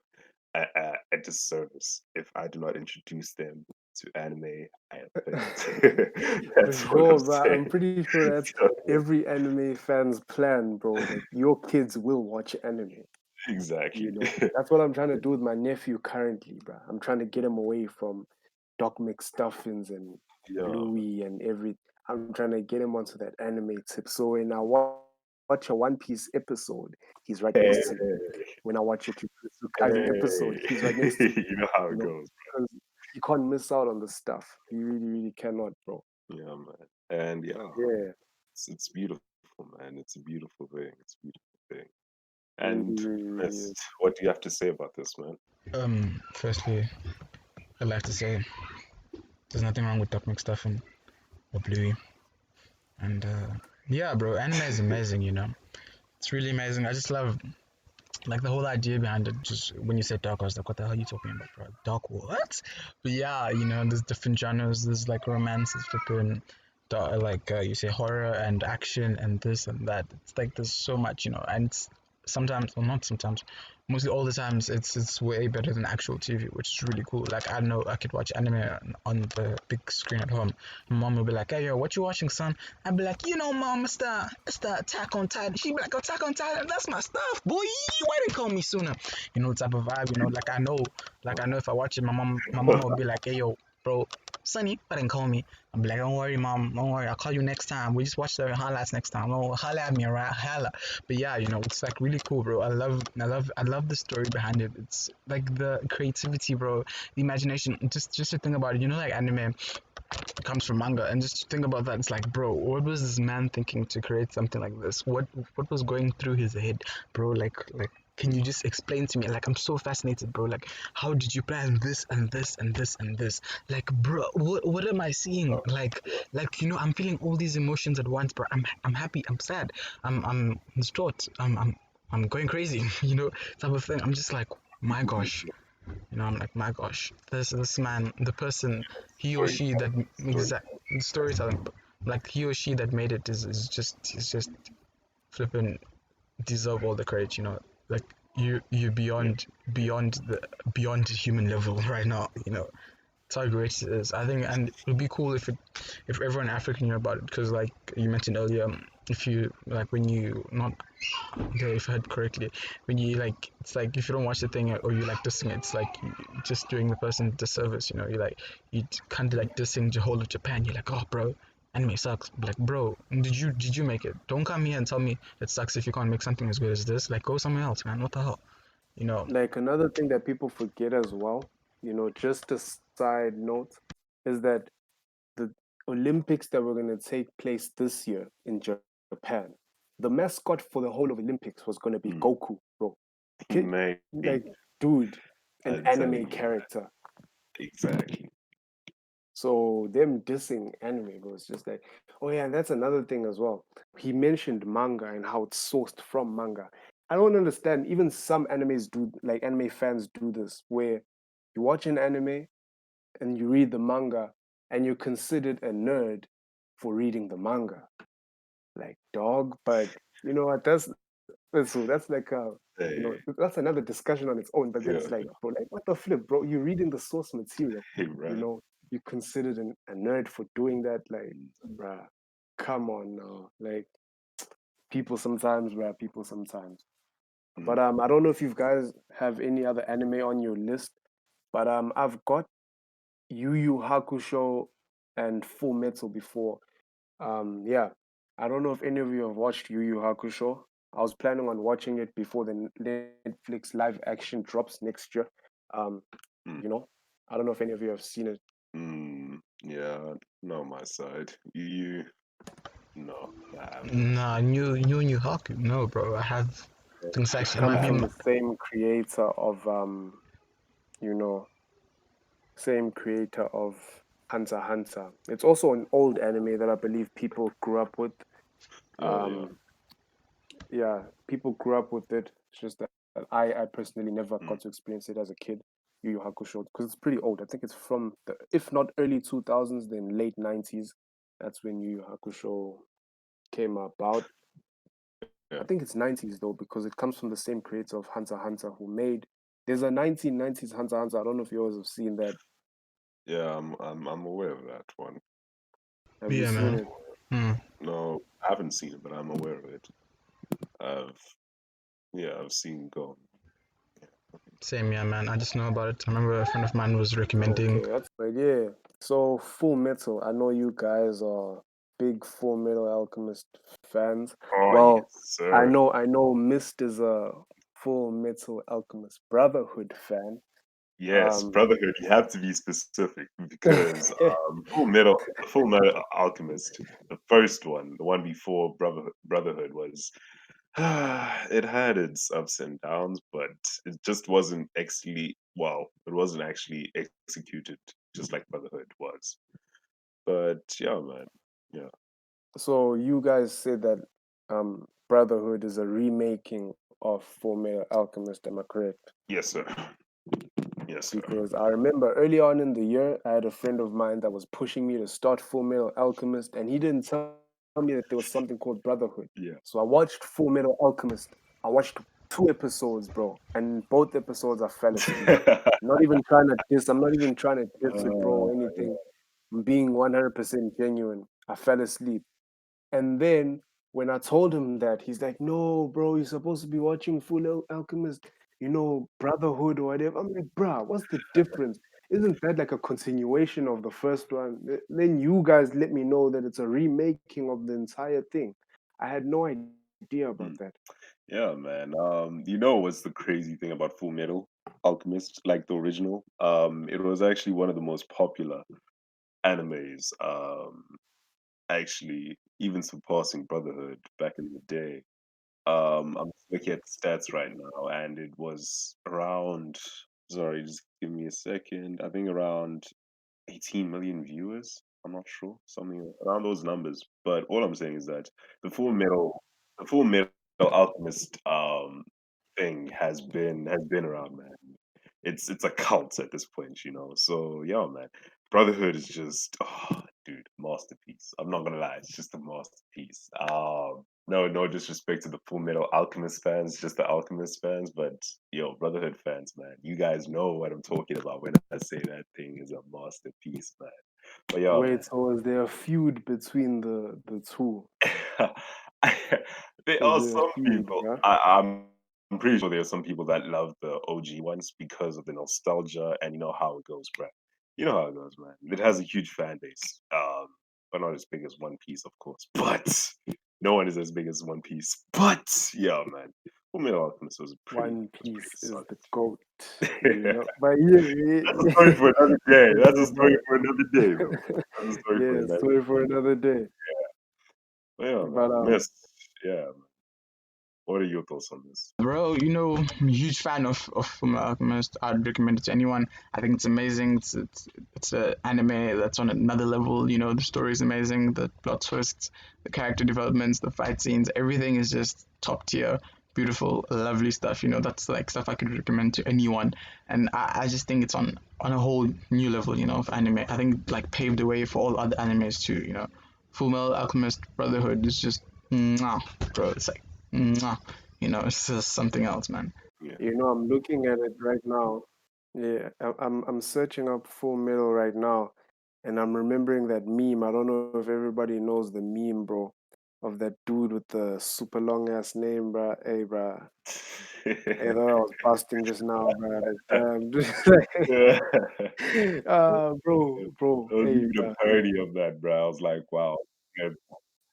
a disservice. If I do not introduce them to anime, I have failed. for That's what I'm sure, bro. I'm saying. pretty sure that's every anime fan's plan, bro. That your kids will watch anime. Exactly. That's what I'm trying to do with my nephew currently, bro. I'm trying to get him away from Doc McStuffins and Yeah. Bluey and every. I'm trying to get him onto that anime tip. So when I watch a One Piece episode, he's right Hey, next to me. When I watch a Jujutsu Kaisen episode, hey. he's right next to me. You know how You it know, goes. because you can't miss out on the stuff. You really, really cannot, bro. Yeah, man. And yeah, Yeah, it's beautiful, man. It's a beautiful thing. It's a beautiful thing. really, And really, really Chris, is. what do you have to say about this, man? Firstly, I'd like to say there's nothing wrong with Doc McStuffin or Bluey. And yeah, bro, anime is amazing, It's really amazing. I just love like the whole idea behind it. Just when you said dark, I was like, what the hell are you talking about, bro? Dark what? But yeah, there's different genres. There's like romance, there's flipping, like you say horror and action and this and that. It's like there's so much, and it's sometimes, well, not sometimes, mostly all the times, it's way better than actual TV, which is really cool. Like I know I could watch anime on the big screen at home. My mom will be like, "Hey, yo, what you watching, son?" I'd be like, "Mom, it's the Attack on Titan." She'd be like, "Attack on Titan, that's my stuff, boy. Why didn't call me sooner?" Type of vibe. Like I know if I watch it, my mom will be like, "Hey, yo, bro, Sonny, why didn't call me?" I'll be like, "Don't worry, mom, don't worry. I'll call you next time. We just watch the highlights next time. Oh, holla at me, right? Holla." But yeah, it's like really cool, bro. I love the story behind it. It's like the creativity, bro. The imagination. Just to think about it, like anime comes from manga, and just to think about that, it's like, bro, what was this man thinking to create something like this? What was going through his head, bro? Like. Can you just explain to me? Like, I'm so fascinated, bro. Like, how did you plan this and this and this and this? Like, bro, what am I seeing? I'm feeling all these emotions at once, bro. I'm happy. I'm sad. I'm distraught. I'm going crazy. Type of thing. I'm just like, my gosh. I'm like, my gosh, this man, the person, he or she that Storytelling, exact storytelling. storytelling, like he or she that made it is just flipping deserve all the credit. Like you Yeah. beyond the human level right now. It's how great it is. I think, and it would be cool if everyone in Africa knew about it, because like you mentioned earlier, if you like when you not okay, if I heard correctly, when you like, it's like if you don't watch the thing or you like dissing it, it's like you just doing the person a disservice. You kind of like dissing the whole of Japan. You're like, oh, bro, anime sucks. Like, bro, did you make it? Don't come here and tell me it sucks if you can't make something as good as this. Like, go somewhere else, man. What the hell? You know? Like another thing that people forget as well, just a side note, is that the Olympics that were going to take place this year in Japan, the mascot for the whole of Olympics was gonna be Mm. Goku, bro. Mate, Like, dude, an I'm anime telling you, man. character. Exactly. So them dissing anime, bro, it's just like, oh yeah, and that's another thing as well. He mentioned manga and how it's sourced from manga. I don't understand. Even some animes do, like anime fans do this, where you watch an anime and you read the manga, and you're considered a nerd for reading the manga. Like, dog, but you know what? That's like Hey, that's another discussion on its own. But yeah, it's like, bro, like what the flip, bro? You're reading the source material, hey, you right. know. You considered a nerd for doing that, like, Mm, bruh, come on now, like people sometimes, bruh, people sometimes. mm. But I don't know if you guys have any other anime on your list, but I've got Yu Yu Hakusho and Full Metal before. Yeah, I don't know if any of you have watched Yu Yu Hakusho. I was planning on watching it before the Netflix live action drops next year. Um, Mm. you know, I don't know if any of you have seen it. Yeah, not on my side. You, no, I haven't. Nah, new Haku. No, bro. I have things It actually. It comes might be. from the same creator of you know, same creator of Hunter x Hunter. It's also an old anime that I believe people grew up with. Oh yeah. Um, yeah, people grew up with it. It's just that I personally never Mm. got to experience it as a kid, Yu Yu Hakusho, because it's pretty old. I think it's from the, if not early 2000s, then late 90s. That's when Yu Yu Hakusho came about. Yeah, I think it's 90s though, because it comes from the same creator of Hunter x Hunter who made. There's a 1990s Hunter x Hunter. I don't know if you guys have seen that. yeah. I'm aware of that one. Have you Yeah, seen man. it? Hmm. No, I haven't seen it, but I'm aware of it. I've yeah, I've seen Go. Same, yeah, man. I just know about it. I remember a friend of mine was recommending. Okay, that's but yeah. So Full Metal, I know you guys are big Full Metal Alchemist fans. Oh yes, Well, I sir. know I know Mist is a Full Metal Alchemist Brotherhood fan. Yes, Um Brotherhood. You have to be specific because Full Metal Alchemist, the first one, the one before Brotherhood was, it had its ups and downs, but it just wasn't actually well. It wasn't actually executed just like Brotherhood was. But yeah, man. Yeah. so you guys said that Brotherhood is a remaking of Full Metal Alchemist, am I correct? Yes, sir. Yes, sir. Because I remember early on in the year, I had a friend of mine that was pushing me to start Full Metal Alchemist, and he didn't tell me that there was something called Brotherhood. Yeah. So I watched Full Metal Alchemist. I watched 2 episodes, bro, and both episodes I fell asleep. I'm not even trying to diss. I'm not even trying to diss it, bro, Uh, or anything. I'm being 100% genuine. I fell asleep. And then when I told him that, he's like, "No, bro, you're supposed to be watching Alchemist, Brotherhood or whatever." I'm like, "Bruh, what's the difference? Isn't that like a continuation of the first one?" Then you guys let me know that it's a remaking of the entire thing. I had no idea about mm, that. yeah, man. You know what's the crazy thing about Full Metal Alchemist, like the original? It was actually one of the most popular animes. Actually, even surpassing Brotherhood back in the day. I'm just looking at the stats right now, and it was around. Sorry, just give me a second. I think around 18 million viewers. I'm not sure, something around those numbers. But all I'm saying is that the the Full Metal Alchemist thing has been around, man. It's a cult at this point, you know. So yeah, man, Brotherhood is just, oh, dude, masterpiece. I'm not gonna lie, it's just a masterpiece. No disrespect to the Full Metal Alchemist fans, just the Alchemist fans, but yo, Brotherhood fans, man, you guys know what I'm talking about when I say that thing is a masterpiece, man. But yo, Wait, so is there a feud between the two? man, there Is are there a some feud, people. yeah? I'm pretty sure there are some people that love the OG ones because of the nostalgia and you know how it goes, bro. You know how it goes, man. It has a huge fan base, but not as big as One Piece, of course. But no one is as big as One Piece. But yeah, man, Fullmetal Alchemist One was pretty Piece is solid. the goat, you know. But yeah, That's a story for another day. That's a story but for another day, bro. That's a story for yeah, another. story for another day. But yeah, man, But Mist. Yeah, man. What are your thoughts on this? Bro, I'm a huge fan of Fullmetal Alchemist. I'd recommend it to anyone. I think it's amazing. It's an anime that's on another level. The story is amazing. The plot twists, the character developments, the fight scenes, everything is just top tier. Beautiful, lovely stuff. That's like stuff I could recommend to anyone. And I just think it's on a whole new level. Of anime. I think like paved the way for all other animes too. Fullmetal Alchemist Brotherhood is just, mwah, bro. It's like, mwah. It's just something else, man. Yeah. I'm looking at it right now. Yeah, I'm searching up Full Metal right now, and I'm remembering that meme. I don't know if everybody knows the meme, bro, of that dude with the super long ass name, bro. Hey, bro. Hey, that I was busting just now, bro. Like, damn, Yeah. bro. There was Hey, even a bro. parody of that, bro. I was like, wow, man,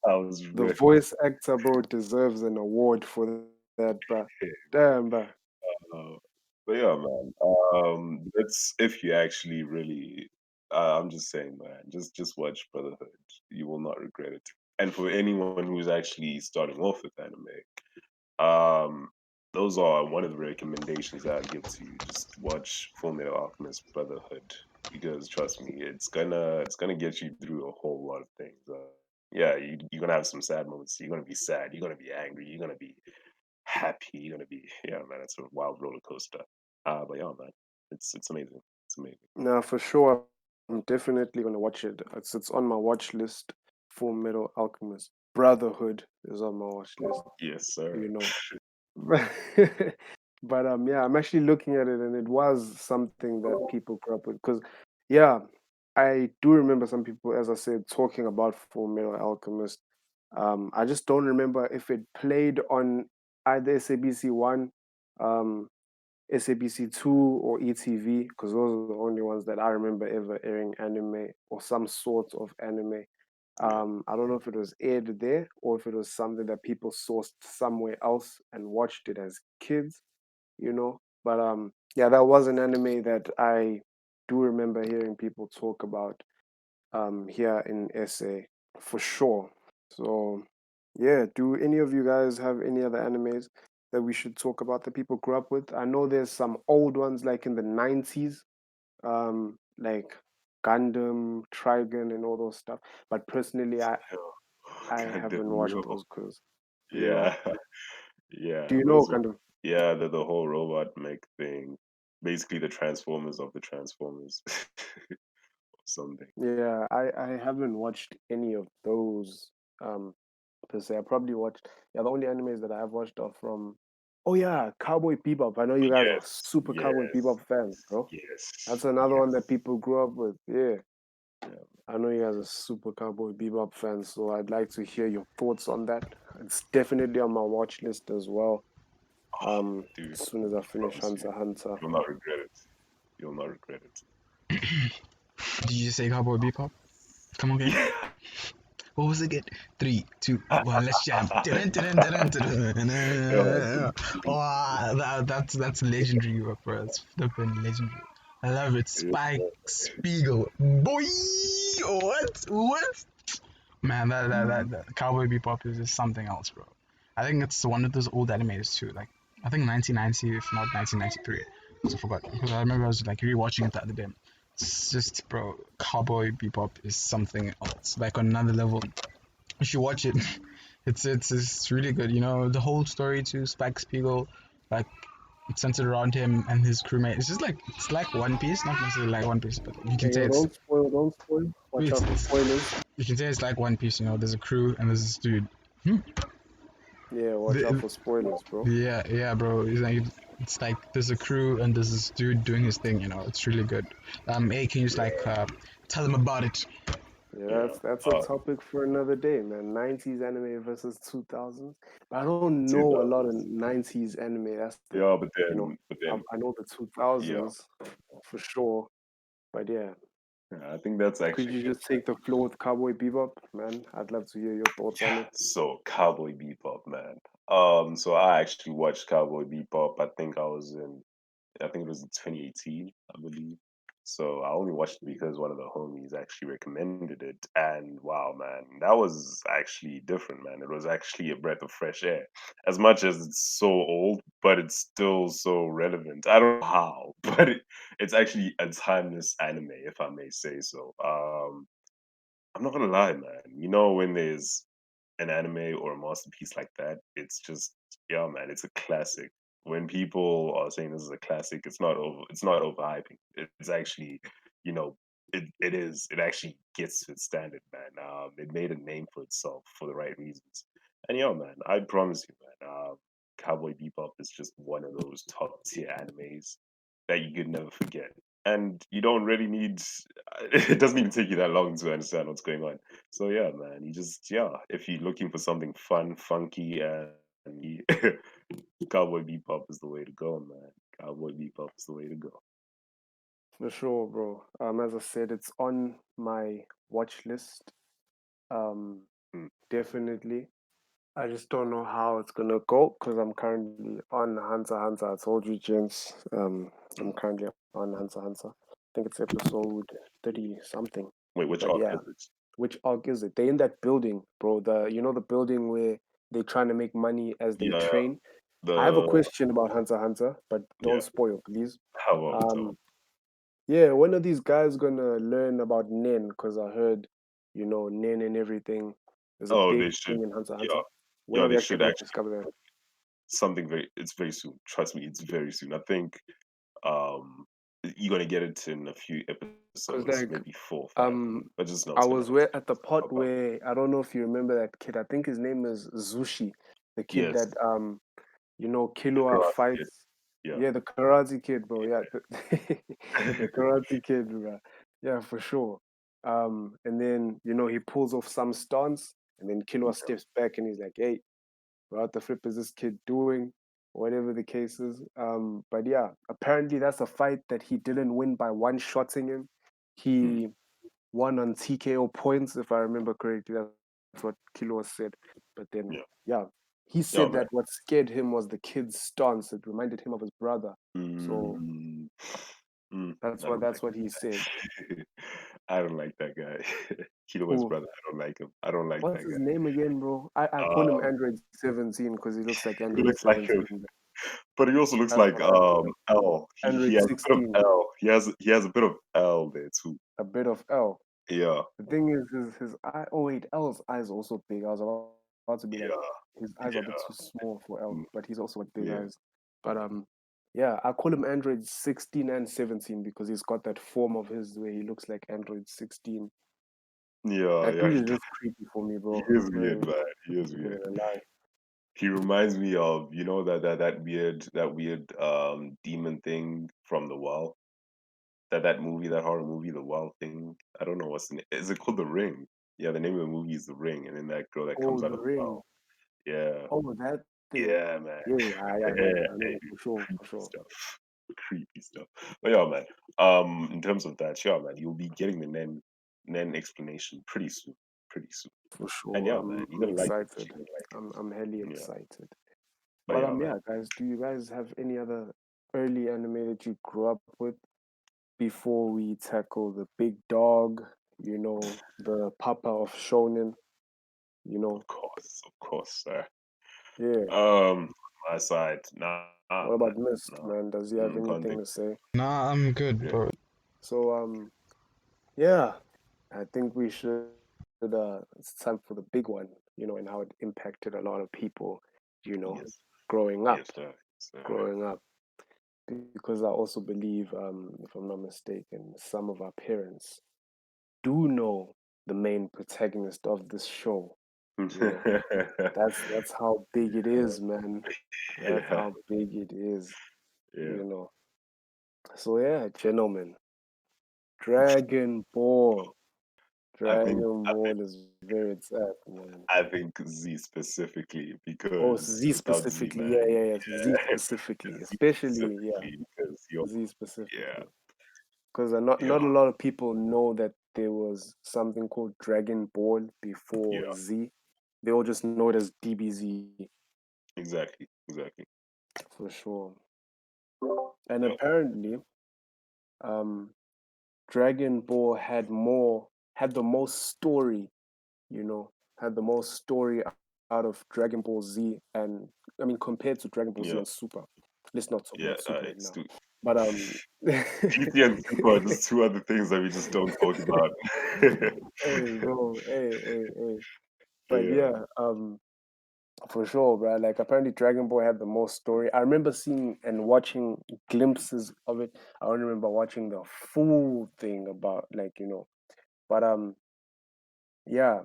I was The really voice actor, bro, deserves an award for that, bro. Damn, bro. uh, but yeah, man. That's if you actually really. I'm just saying, man. Just watch Brotherhood. You will not regret it. And for anyone who's actually starting off with anime, um, those are one of the recommendations that I give to you. Just watch Full Metal Alchemist Brotherhood because trust me, it's gonna get you through a whole lot of things. Yeah, you're gonna have some sad moments. You're gonna be sad. You're gonna be angry. You're gonna be happy. You're gonna be yeah, man. It's a wild roller coaster. But yeah, man, it's amazing. It's amazing. Now, for sure, I'm definitely gonna watch it. It's on my watch list. Full Metal Alchemist Brotherhood is on my watch list. Yes, sir. You know, but yeah, I'm actually looking at it, and it was something that people grew up with. Because, yeah, I do remember some people, as I said, talking about Full Metal Alchemist. I just don't remember if it played on either SABC 1, um, SABC 2, or ETV, because those are the only ones that I remember ever airing anime or some sort of anime. Yeah. I don't know if it was aired there or if it was something that people sourced somewhere else and watched it as kids. But yeah, that was an anime that I do remember hearing people talk about here in SA for sure. So yeah, do any of you guys have any other animes that we should talk about that people grew up with? I know there's some old ones like in the 90s, like Gundam, Trigun, and all those stuff. But personally, I God haven't damn, watched yo. those because, you know, Yeah, yeah. do you know Those were Gundam? yeah, the whole robot mech thing. Basically, the Transformers of the Transformers, or something. Yeah, I haven't watched any of those per se. I probably watched, yeah, the only animes that I have watched are from, oh yeah, Cowboy Bebop. I know you guys are Yes, super Cowboy yes, Bebop fans, bro. yes, That's another one yes. that people grew up with. Yeah, Yeah. I know you guys are super Cowboy Bebop fans, so I'd like to hear your thoughts on that. It's definitely on my watch list as well. Dude, As soon as I I finish promise you, Hunter x Hunter. you'll not regret it. You'll not regret it. Did you just say Cowboy Bebop? Come again. Yeah. What was it again? 3, 2, 1, let's jam. Dun, dun, dun, dun, dun, dun. Oh, that's legendary, bro. It's flipping legendary. I love it. Spike Spiegel, boy. What? Man, that Cowboy Bebop is just something else, bro. I think it's one of those old animes too. Like I think 1990, if not 1993. Because I forgot. Because I remember I was like rewatching it the other day. It's just, bro, Cowboy Bebop is something else. Like on another level. You should watch it. It's really good. The whole story to Spike Spiegel, like it's centered around him and his crewmate. It's like One Piece, not necessarily like One Piece, but you can Hey, say yo, it's don't spoil, don't spoil. Watch it's, out for spoilers. you can say it's like One Piece. There's a crew and there's this dude. Hmm? Yeah, watch out The- for spoilers, bro. yeah, bro. It's like there's a crew and there's this dude doing his thing. It's really good. Hey, can you just like tell them about it? Yeah, Yeah. that's a topic for another day, man. 90s anime versus 2000s. But I don't Two know a lot of dollars. 90s anime. That's the, Yeah, but I, then, I know the yeah. 2000s for sure. But yeah, Yeah, I think that's could actually you good. just take the floor with Cowboy Bebop, man? I'd love to hear your thoughts on Yeah. it. So Cowboy Bebop, man. So I actually watched Cowboy Bebop. I think it was in 2018, I believe. So I only watched it because one of the homies actually recommended it, and wow, man, that was actually different, man. It was actually a breath of fresh air. As much as it's so old, but it's still so relevant. I don't know how, but it's actually a timeless anime, if I may say so. I'm not gonna lie, man. You know, when there's an anime or a masterpiece like that, it's just yeah, man, it's a classic. When people are saying this is a classic, it's not overhyping. It's actually, you know, it actually gets to its standard, man. It made a name for itself for the right reasons. And yeah, man, I promise you, man, Cowboy Bebop is just one of those top tier animes that you could never forget. And you don't really need it doesn't even take you that long to understand what's going on. So yeah, man, you just yeah, if you're looking for something fun, funky, and Cowboy Bebop is the way to go, man. Cowboy Bebop is the way to go. For sure, bro. As I said, it's on my watch list. Um, Mm, definitely. I just don't know how it's gonna go because I'm currently on Hunter x Hunter. I told you, gents. I'm mm. currently on Hunter x Hunter. I think it's episode 30 something. Wait, which But arc yeah, is it? which arc is it? They in that building, bro. The building where they're trying to make money as they Yeah, train. I have a the question about Hunter x Hunter, but don't yeah. spoil, please. How about Um, yeah, when are these guys gonna learn about Nen? Because I heard, Nen and everything is a oh, big they should thing in Hunter x yeah Hunter. When yeah are we they actually should gonna actually discover that? something very it's very soon. Trust me, it's very soon. I think um you're gonna get it in a few Because episodes, like, maybe 4 or 5. um, But just know I it's gonna was it's where gonna, at the it's gonna part pop out. where I don't know if you remember that kid. I think his name is Zushi, the kid Yes, that the Killua Karate Kid. fights. Yeah. Yeah, the Karate Kid, bro. Yeah, the Karate Kid, bro. Yeah, for sure. And then he pulls off some stance, and then Killua steps back, and he's like, "Hey, what the flip is this kid doing?" Whatever the case is. But yeah, apparently that's a fight that he didn't win by one shotting him. Mm, He won on TKO points, if I remember correctly. That's what Killua said. But then, yeah. yeah, he Yeah, said man. that what scared him was the kid's stance. It reminded him of his brother. So Mm, that's I what don't that's like what he said. that. I don't like that guy. Kilo's Who? brother. I don't like him. I don't like What's that his guy. name again, bro? I call him Um, Android 17 because he looks like he Android looks like him, 17. but he also looks That's like what I call him. L. He Android has a bit of 16, L. He has a bit of L there too. a bit of L. Yeah, The thing is, his eye. Oh wait, L's eyes are also big. I was about to be like, yeah, his eyes are a bit too small for L, mm, but he's also got big yeah, eyes. But yeah, I call him Android 16 and 17 because he's got that form of his where he looks like Android 16. yeah, That yeah. dude He is does. just creepy for me, He bro. is I'm not weird, man. He is even weird. gonna lie. He reminds me of that weird demon thing from the well. That movie, that horror movie, The Wild Thing. I don't know what's the name. Is it called The Ring? Yeah, the name of the movie is The Ring, and then that girl that Oh, comes out the of the ring. well. Yeah, Oh, that thing. yeah, man. Yeah, I know that. I know Hey, that for sure, for creepy sure. stuff. Creepy stuff. But yeah, man. In terms of that, yeah, man, you'll be getting the Nen explanation pretty soon, pretty soon. For And sure. yeah, man, I'm you're gonna like it. excited. You're gonna like I'm hella it. Yeah, excited. but But yeah, man. yeah, guys, do you guys have any other early anime that you grew up with before we tackle the big dog, the papa of shonen, you know? Of course, sir. Yeah. My side, nah, What man, about Mist, nah. man? Does he have Can't anything think. to say? Nah, I'm good, Yeah. bro. So yeah, I think we should it's time for the big one, and how it impacted a lot of people, you know, Yes. growing up, Yes, sir. Yes, sir. growing up. Because I also believe, if I'm not mistaken, some of our parents do know the main protagonist of this show. You know, that's how big it is, man. That's Yeah. how big it is, Yeah. you know. So yeah, gentlemen, Dragon Ball. I think Dragon I think Ball is very tough, man. I think Z specifically Oh, because Z without Z, specifically, man, yeah, yeah, yeah. Z yeah, specifically, Z especially, yeah, specifically because you're Z yeah, specifically. Because not a yeah, lot of people know that there was something called Dragon Ball before yeah, Z. They all just know it as DBZ exactly. for sure. And Yep. apparently, um, Dragon Ball had the most story, you know, had the most story out of Dragon Ball Z, and I mean compared to Dragon Ball Z Yeah, and Super. Let's not talk yeah. about Super right It's now. too But GT and Super are just two other things that we just don't talk about. hey bro, hey. But Yeah, yeah, for sure, bro. Like apparently Dragon Ball had the most story. I remember seeing and watching glimpses of it. I don't remember watching the full thing about like, But yeah,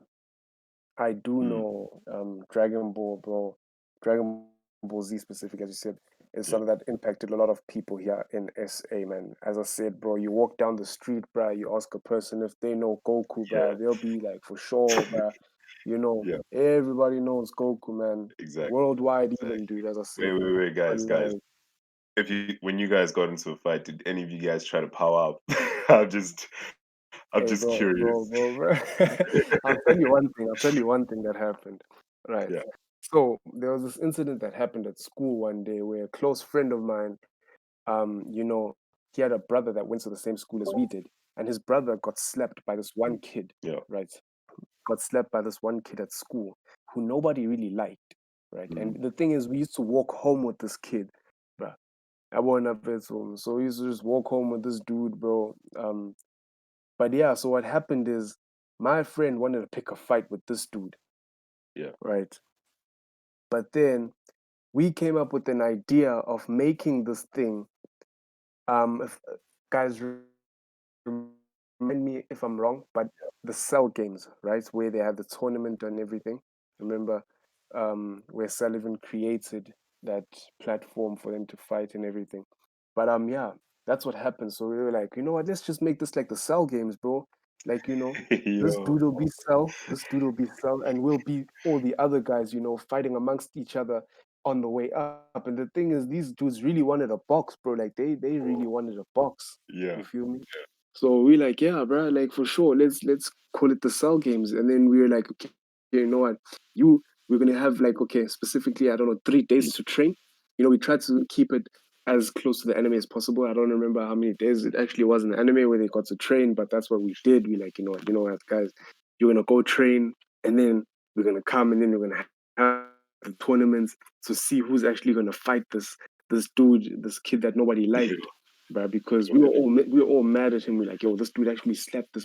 I do mm, know Dragon Ball, bro. Dragon Ball Z specific, as you said, is yeah, something that impacted a lot of people here in SA, man. As I said, bro, you walk down the street, bro, you ask a person if they know Goku, bro, yeah, they'll be like, for sure, bro. yeah. Everybody knows Goku, man. Exactly, Worldwide, exactly. even, dude, as I said. Wait, But guys. like, If you when you guys got into a fight, did any of you guys try to power up? I'm just, I'm hey, just curious. bro. I'll tell you one thing that happened. Right. Yeah, So there was this incident that happened at school one day where a close friend of mine, he had a brother that went to the same school as we did, and his brother got slapped by this one kid, yeah, right? Got slapped by this one kid at school who nobody really liked, right? mm, And the thing is, we used to walk home with this kid, bruh. I wasn't up at home, so we used to just walk home with this dude, bro. But yeah, so what happened is my friend wanted to pick a fight with this dude, yeah, right? But then we came up with an idea of making this thing. If guys remind me if I'm wrong, but the Cell games, right, where they have the tournament and everything. Remember, where Sullivan created that platform for them to fight and everything. But yeah, that's what happened. So we were like, you know what? Let's just make this like the Cell games, bro. Like this yo, dude will be Cell, this dude will be Cell, and we'll be all the other guys, fighting amongst each other on the way up. And the thing is, these dudes really wanted a box, bro. Like they really wanted a box. yeah, You feel me? So we like, yeah, bro, like for sure, let's call it the Cell games. And then we were like, okay, you know what? We're gonna have like, okay, specifically, I don't know, 3 days to train. We tried to keep it as close to the anime as possible. I don't remember how many days it actually was in the anime where they got to train, but that's what we did. We like, you know what, guys, you're gonna go train, and then we're gonna come, and then we're gonna have the tournaments to see who's actually gonna fight this dude, this kid that nobody liked, yo, bro, because what? we were all mad at him. We're like, yo, this dude actually slapped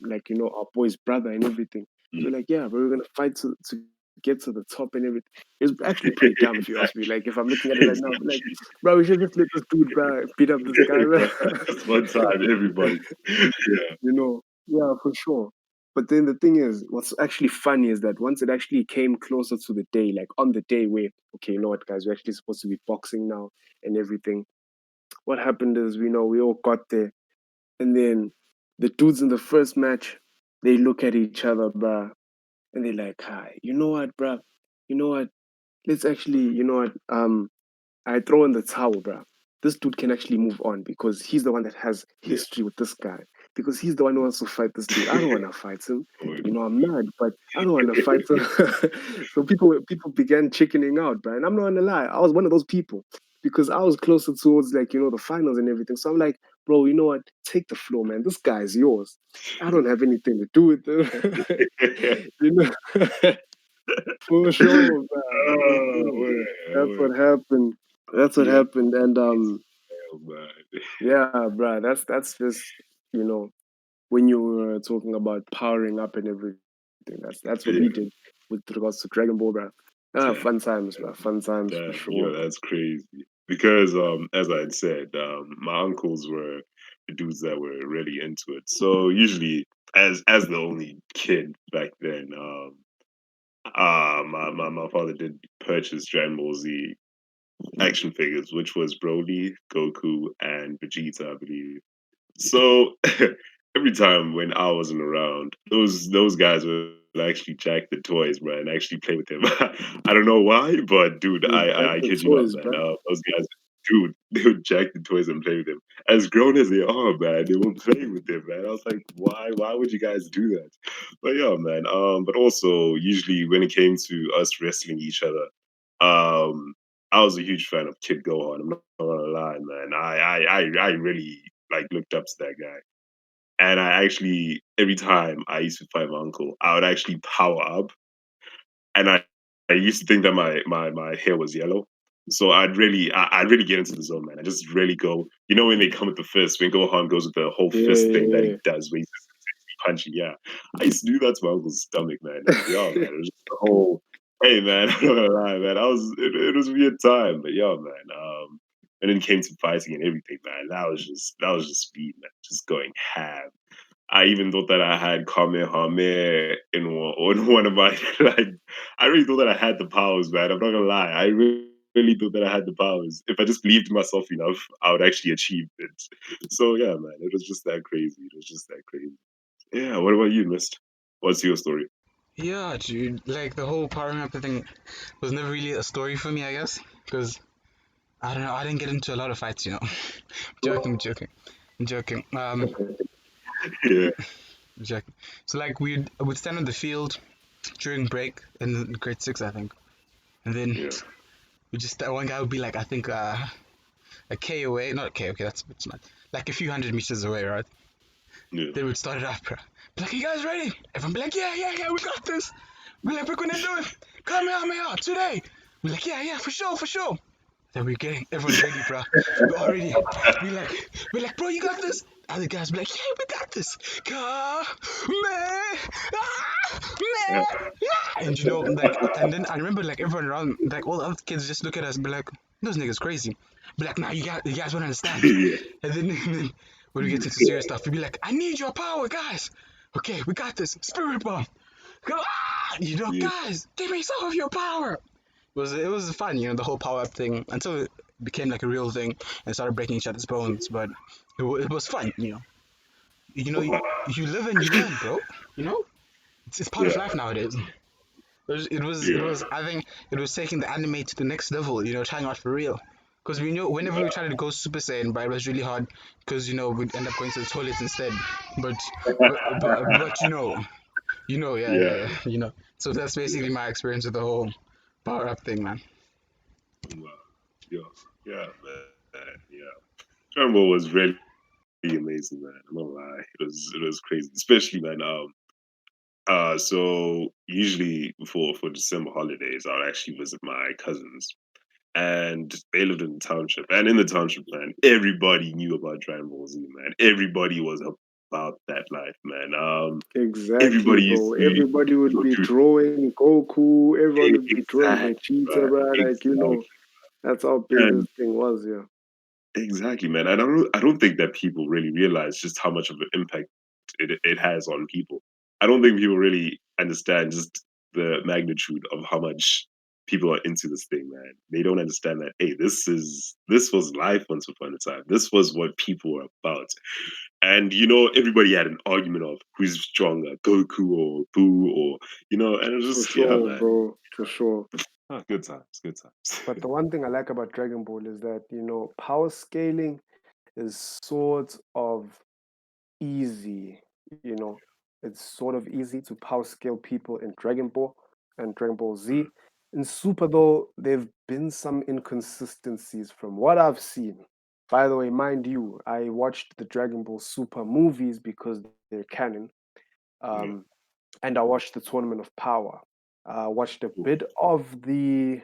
like our boy's brother and everything. So Mm. we're like, yeah, bro, we're gonna fight to get to the top and everything. It's actually pretty dumb if you ask me. Like if I'm looking at it right now, I'd be like, Exactly. bro, we should just let this dude, bro, beat up this guy, bro. Just one time, everybody. Yeah, Yeah, for sure. But then the thing is, what's actually funny is that once it actually came closer to the day, like on the day where, okay, you know what, guys, we're actually supposed to be boxing now and everything. What happened is, we all got there, and then the dudes in the first match, they look at each other, bruh, and they're like, "Hi, you know what, bruh? You know what? Let's actually, I throw in the towel, bruh. This dude can actually move on because he's the one that has yeah. history with this guy. Because he's the one who wants to fight this dude. I don't want to fight him. Oh, I'm mad, but I don't want to fight him. So people began chickening out, bruh. And I'm not gonna lie, I was one of those people because I was closer towards like the finals and everything. So I'm like, bro, you know what? Take the floor, man. This guy is yours. I don't have anything to do with him. you know. For sure, man. For oh, sure. man, That's oh, what happened. That's what yeah, happened. And oh, man. yeah, bruh, that's just, you know, when you were talking about powering up and everything. That's what we Yeah, did with regards to Dragon Ball, bruh. damn. Fun times, bruh. Fun times for Damn, sure. yo, that's crazy. Because as I had said, my uncles were the dudes that were really into it. So usually, as the only kid back then, my father did purchase Dragon Ball Z action figures, which was Broly, Goku, and Vegeta, I believe. So every time when I wasn't around, those guys would actually jack the toys, bro, and actually play with them. I don't know why, but dude, Dude, back I the kid you not, toys, man. bruh. Those guys, dude, they would jack the toys and play with them. As grown as they are, man, they will play with them, man. I was like, why would you guys do that? But yeah, man. But also usually when it came to us wrestling each other, um, I was a huge fan of Kid Gohan. I'm not gonna lie, man. I really like looked up to that guy. And I actually every time I used to fight my uncle, I would actually power up, and I used to think that my hair was yellow. So I'd really get into the zone, man. I just really go. You know when they come with the fist, when Gohan goes with the whole Yeah, fist thing that he yeah, does, where he's just punching. Yeah, I used to do that to my uncle's stomach, man. And yeah, man, it was just the whole. Hey, man, I'm not gonna lie, man. It was a weird time, but yeah, man. And then it came to fighting and everything, man. That was just speed, man. Just going ham. I even thought that I had Kamehameha in one of my like. I really thought that I had the powers, man. I'm not gonna lie. Really thought that I had the powers. If I just believed in myself enough, I would actually achieve it. So yeah, man, it was just that crazy. It was just that crazy. Yeah. What about you, Mist? What's your story? Yeah, dude. Like the whole powering up thing was never really a story for me, I guess, because I don't know. I didn't get into a lot of fights, you know. Joking. Yeah. Joking. So like we'd stand on the field during break in grade six, I think, and then Yeah. we just one guy would be like, I think a K away, not a K. Okay, that's a bit smart. Like a few hundred meters away, right? Yeah. They would start it up, bro. Be like, you guys ready? Everyone be like, yeah, we got this. Be like, we're gonna do it. Come here today. We're like, yeah, for sure. Then we're getting everyone's ready, bro. We're all ready. We're like, bro, you got this. Other guys be like, yeah, we got this. Come, man, Yeah. man, yeah. And you know, like, and then I remember like everyone around, like all the other kids just look at us and be like, those niggas crazy. Be like, nah, you guys won't understand. Yeah. And then when we get into serious stuff, we be like, I need your power, guys. Okay, we got this. Spirit bomb. Go, you know, Yeah. guys, give me some of your power. It was fun, you know, the whole power up thing until it became like a real thing and started breaking each other's bones. But it was fun, you know. You live and you learn, bro. You know, it's part of Yeah. life nowadays. Yeah. I think it was taking the anime to the next level. You know, trying out for real. Because we knew whenever we tried to go Super Saiyan, but it was really hard because we'd end up going to the toilets instead. But but Yeah. yeah. So that's basically my experience with the whole power up thing, man. Wow. Yeah. Yeah, man. Yeah. Dragon Ball was really amazing, man. I'm not gonna lie. It was crazy. Especially, man, so usually for December holidays, I'll actually visit my cousins, and they lived in the township. And in the township, man, everybody knew about Dragon Ball Z, man. Everybody was about that life, man. exactly, Everybody used bro. to, Everybody would be do drawing Goku. Everyone would be drawing exactly, Vegeta, man. bro. Like, Exactly. that's how big this And thing was, yeah. exactly, man. And I don't think that people really realize just how much of an impact it has on people. I don't think people really understand just the magnitude of how much people are into this thing, man. They don't understand that, hey, this was life once upon a time. This was what people were about. And everybody had an argument of who's stronger, Goku or Boo, or and it was For just, yeah, sure, man. bro. For sure. Oh, good times, good times. But the one thing I like about Dragon Ball is that, power scaling is sort of easy, you know. It's sort of easy to power scale people in Dragon Ball and Dragon Ball Z. In Super, though, there have been some inconsistencies from what I've seen. By the way, mind you, I watched the Dragon Ball Super movies because they're canon. Yeah, Um, and I watched the Tournament of Power. I watched a cool. bit of the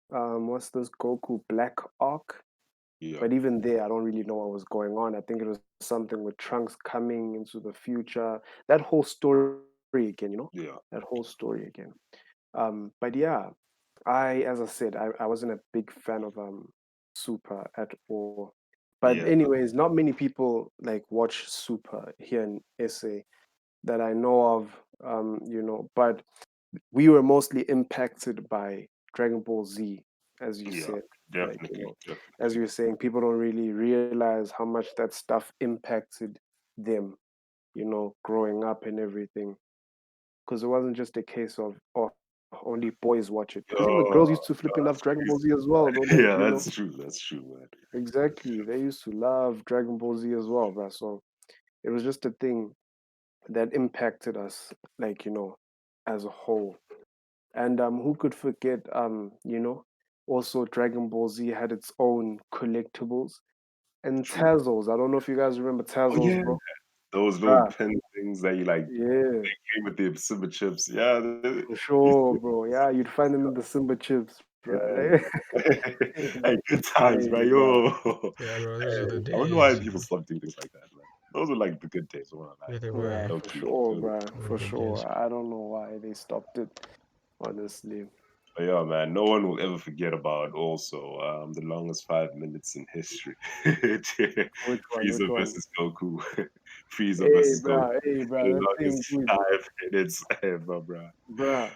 what's this Goku Black arc, Yeah, but even there, I don't really know what was going on. I think it was something with Trunks coming into the future. That whole story again, yeah, that whole story again. But yeah, as I said, I wasn't a big fan of Super at all. But yeah, anyways, not many people like watch Super here in SA that I know of. But we were mostly impacted by Dragon Ball Z, as you yeah. said. Like, Definitely, as definitely. you were saying, people don't really realize how much that stuff impacted them, growing up and everything. Because it wasn't just a case of, oh, only boys watch it. Even the Oh, girls used to flipping love that's Dragon Ball crazy. Z as well, though. Yeah, that's true. That's true, man. Exactly. They used to love Dragon Ball Z as well, bro. So it was just a thing that impacted us, like, as a whole. And who could forget, also Dragon Ball Z had its own collectibles and True. Tazzles. I don't know if you guys remember Oh Tazzles, yeah, bro. those little bruh. pen things that you like Yeah, came with the Simba chips. Yeah, for sure, bro. Yeah, you'd find them in the Simba chips, yeah, bro. hey, good times, Hey, bro. bruh. Yo, Yeah, bro, those hey, are the I wonder why days, you people know. stop doing things like that, man. Those were like the good days. I won't lie, Yeah, they Yeah, were. low for key. sure, Those bruh. They were For good days. sure. I don't know why they stopped it, honestly. But yeah, man, no one will ever forget about also the longest 5 minutes in history. Which one? Which Frieza one? versus Goku. Frieza versus Goku. Hey, bruh, The that thing, longest dude, 5 minutes ever, bro. bruh.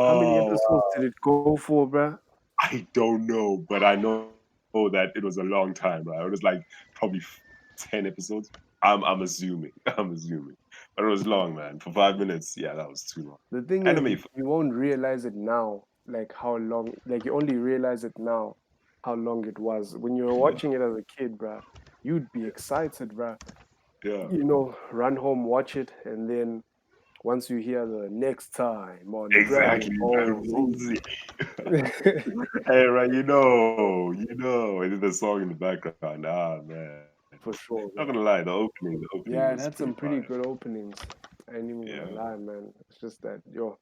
How many Oh, episodes did it go for, bruh? I don't know, but I know that it was a long time, right? It was like probably 10 episodes. I'm assuming. I'm assuming. But it was long, man. For 5 minutes, yeah, that was too long. The thing is, Anime, you won't realize it now, like how long, like you only realize it now, how long it was. When you were yeah, watching it as a kid, bruh, you'd be excited, bruh. yeah. You know, run home, watch it, and then once you hear the next time on Exactly, Dragon Ball Dragon Ball Z. Z. Hey, right, and then the song in the background. Ah, man. For sure, Not bro. gonna lie, the opening Yeah, it was had pretty some pretty fire. good openings. I ain't even gonna Yeah, lie, man. It's just that, yo,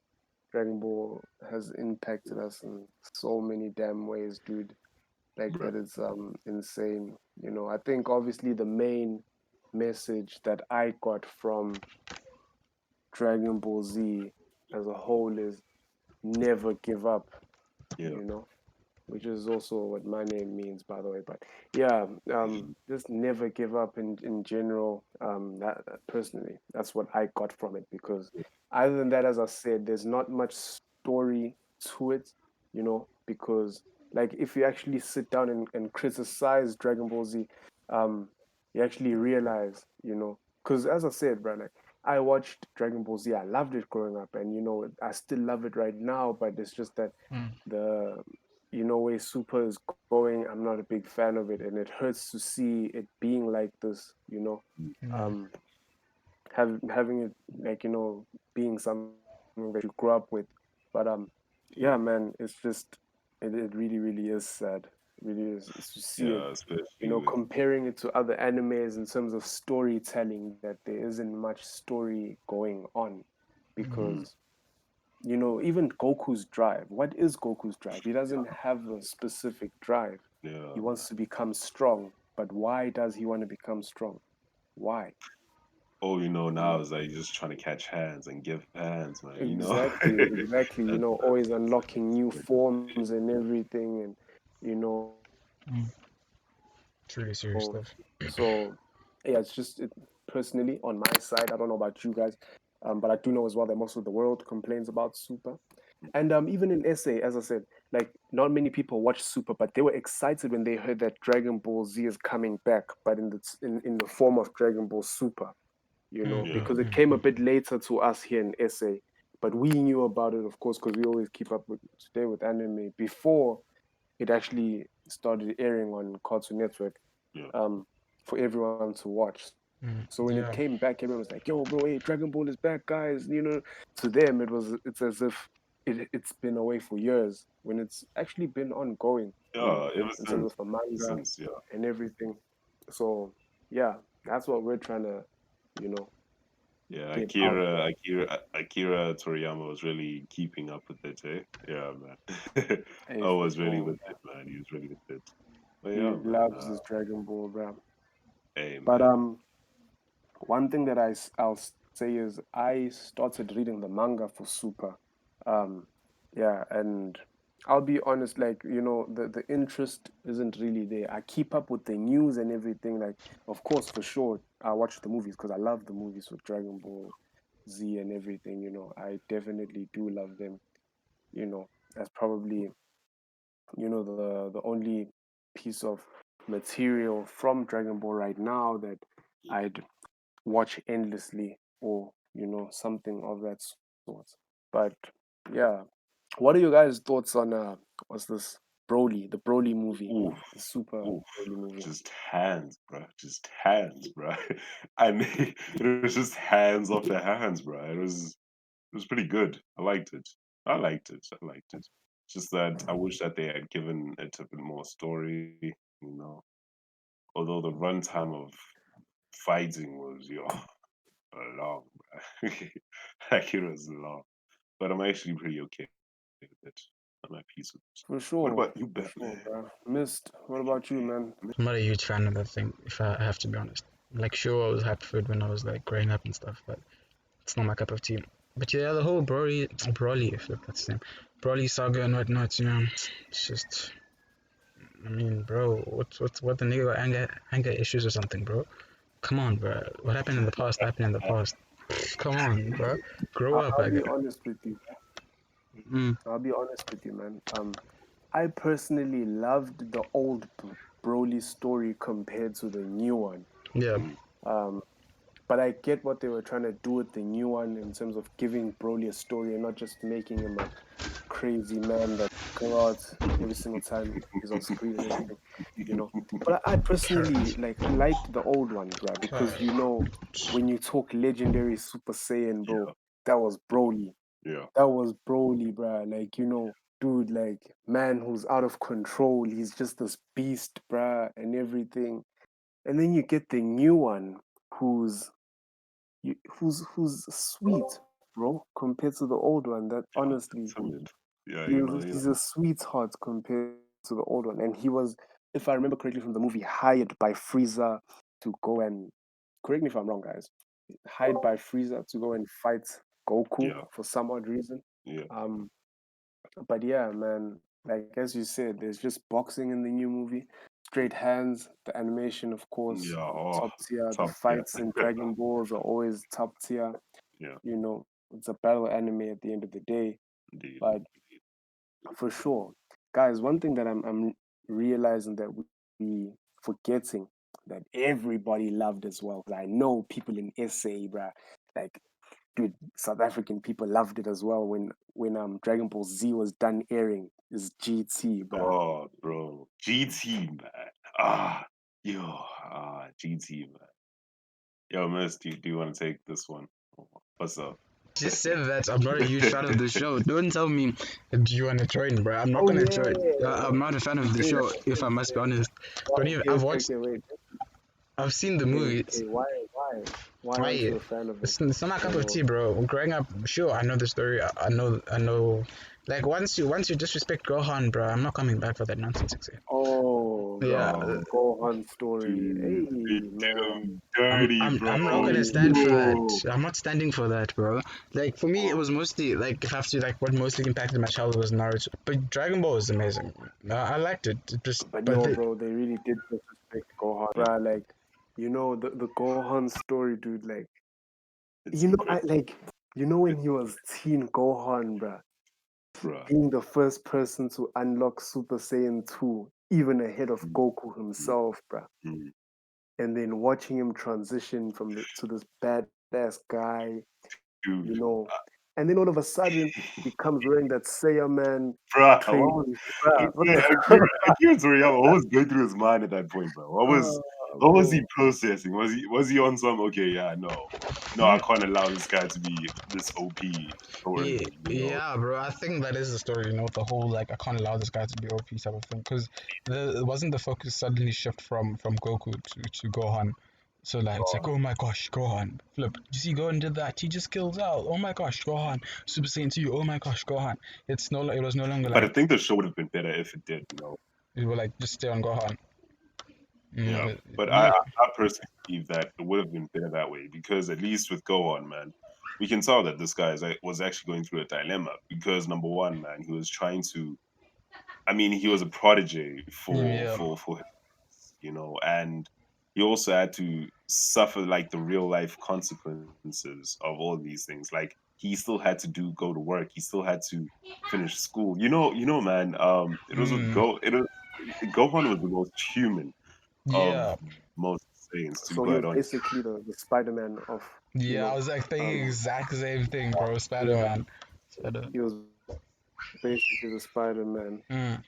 Dragon Ball has impacted us in so many damn ways, dude. Like bro. that is insane. You know, I think obviously the main message that I got from Dragon Ball Z as a whole is never give up, Yeah. you know, which is also what my name means, by the way. But yeah, just never give up in general. That personally, that's what I got from it because other than that, as I said, there's not much story to it, you know, because like if you actually sit down and criticize Dragon Ball Z, um, you actually realize, you know, because as I said, bro, like I watched Dragon Ball Z, I loved it growing up, and you know, I still love it right now, but it's just that Mm. the you know way Super is going, I'm not a big fan of it, and it hurts to see it being like this. You know, Yeah. um, having it like you know being something that you grew up with, but yeah, Yeah. man, it's just it really really is sad. It really is. It's to see it, Yeah, you especially know, with comparing it to other animes in terms of storytelling, that there isn't much story going on mm, because you know, even Goku's drive. What is Goku's drive? He doesn't have a specific drive. yeah. He wants to become strong. But why does he want to become strong? Why? All you know You now know? is like just trying to catch hands and give hands, man. You know, Exactly, exactly. You that's know, always that's like unlocking his new point. forms and everything, and you know, Mm. It's really serious stuff. so yeah, it's just personally on my side. I don't know about you guys, but I do know as well that most of the world complains about Super. And even in SA, as I said, like not many people watch Super, but they were excited when they heard that Dragon Ball Z is coming back, but in the form of Dragon Ball Super, you Mm, know, Yeah, mm, because it mm, came a mm. bit later to us here in SA. But we knew about it, of course, because we always keep up with today with anime before it actually started airing on Cartoon Network yeah, um, for everyone to watch. So when it Mm. came back, Yeah. everyone was like, "Yo, bro, hey, Dragon Ball is back, guys!" You know, to them, it's as if it's been away for years when it's actually been ongoing. You know, yeah. Ever in terms since, of the manga yeah, and everything. So yeah, that's what we're trying to, you know, yeah. get out there. Akira Toriyama was really keeping up with it, eh? Yeah, man. Hey, I for was really sure, with bro. it, man. He was really with it. But He yeah, man. loves his Dragon Ball, bro. Hey, But man. one thing that I'll say is I started reading the manga for Super. Um, yeah, and I'll be honest, like, you know, the interest isn't really there. I keep up with the news and everything. Like, of course, for sure, I watch the movies because I love the movies with Dragon Ball Z and everything, you know. I definitely do love them, you know. That's probably, you know, the only piece of material from Dragon Ball right now that I'd watch endlessly or you know something of that sort. But yeah, what are your guys' thoughts on what's this the Broly movie, Oof, the Super oof. Broly movie? Just hands, bro. Just hands, bro. I mean, it was just hands off the hands, bro. It was pretty good. I liked it. I liked it. I liked it. Just that I wish that they had given it a bit more story, you know. Although the runtime of fighting was, yo. long, bro. Like it was long. But I'm actually pretty okay with it. I'm at peace with it. What about you, For sure, Batman? bro. Missed. What about you, man? I'm not a huge fan of that thing, if I have to be honest. Like, sure, I was hyped for it when I was like growing up and stuff, but it's not my cup of tea. But yeah, the whole Broly, if that's his name, Broly saga and whatnot, it's just, I mean, bro, what the nigga got anger issues or something, bro? Come on, bro. What happened in the past happened in the past. Come on, bro. Grow up, I'll I be guess. honest with you. Mm, I'll be honest with you, man. I personally loved the old Broly story compared to the new one. yeah. Mm, Um, but I get what they were trying to do with the new one in terms of giving Broly a story and not just making him a crazy man that go out every single time he's on screen and everything, you know. But I personally I liked the old one, bro, because when you talk legendary Super Saiyan, bro, yeah, that was Broly. yeah. That was Broly, bro. Dude, man who's out of control. He's just this beast, bruh, and everything. And then you get the new one, who's who's sweet, bro, compared to the old one. That honestly, Timid. Yeah, he's a sweetheart compared to the old one. And he was, if I remember correctly from the movie, hired by Frieza to go and, correct me if I'm wrong, guys, hired by Frieza to go and fight Goku yeah, for some odd reason. yeah, Um, but yeah, man, like as you said, there's just boxing in the new movie. Straight hands, the animation, of course, yeah. Oh, top tier. The top tier. fights in Dragon Balls are always top tier. Yeah, It's a battle anime at the end of the day. indeed. But for sure, guys, one thing that I'm realizing that we forgetting that everybody loved as well. 'Cause I know people in SA, bruh, like dude, South African people loved it as well when Dragon Ball Z was done airing. Is GT, bruh. Oh, bro, GT man. Ah, GT man. Yo, Miss, do you want to take this one? What's up? Just said that I'm not a huge fan of the show. Don't tell me, do you want to join, bro? I'm not Oh gonna yeah, join. yeah, yeah. I'm not a fan of the Wait, show, if I wait, must be wait. honest. But even, Okay, I've okay, watched, okay, wait. I've seen the Okay, movies. okay. Why aren't Why? you a fan of it? It's not my cup of So, tea, bro. Growing up, sure, I know the story. I know. Like once you disrespect Gohan, bro, I'm not coming back for that nonsense. oh, Yeah, the Gohan story. Dude, Hey, they did man. him dirty, I'm not bro. gonna Hey, stand for that. Yo. I'm not standing for that, bro. Like for me, it was mostly like if I have to like what mostly impacted my childhood was Naruto. But Dragon Ball was amazing. I liked it. It just but but yo, the, bro, they really did disrespect Gohan, bruh. The Gohan story, dude. It's incredible, When he was Teen Gohan, bruh, bro. being the first person to unlock Super Saiyan 2, even ahead of Mm, Goku mm, himself, bruh. mm. And then watching him transition to this badass guy, you Dude, know. And then all of a sudden, he comes wearing that Saiyan Man bro, training. Bruh, what yeah, the sorry, what was going through his mind at that point, bro? What was he bro. processing? Was he on some okay, yeah, no, I can't allow this guy to be this OP so yeah, early, yeah, bro. I think that is the story. The whole like I can't allow this guy to be OP type of thing. Because it wasn't the focus suddenly shift from Goku to Gohan. So like it's like, oh my gosh, Gohan, flip. You see, Gohan did that. He just kills out. Oh my gosh, Gohan, Super Saiyan 2. Oh my gosh, Gohan. It was no longer But I like think the show would have been better if it did. we were like just stay on Gohan. Yeah, Mm, but I, yeah. I personally believe that it would have been better that way because at least with Gohan, man, we can tell that this guy was actually going through a dilemma because number one, man, he was trying to. I mean, he was a prodigy Yeah. for and he also had to suffer like the real life consequences of all these things. Like he still had to go to work. He still had to finish school. Man. It was a Mm, go. Gohan was the most human of yeah. most Saiyans, to be So he quite was honest. basically the Spider-Man of, you Yeah, I know, was like thinking um, exact same thing, bro. Spider yeah, Man. Spider. he was basically the Spider-Man. Mm.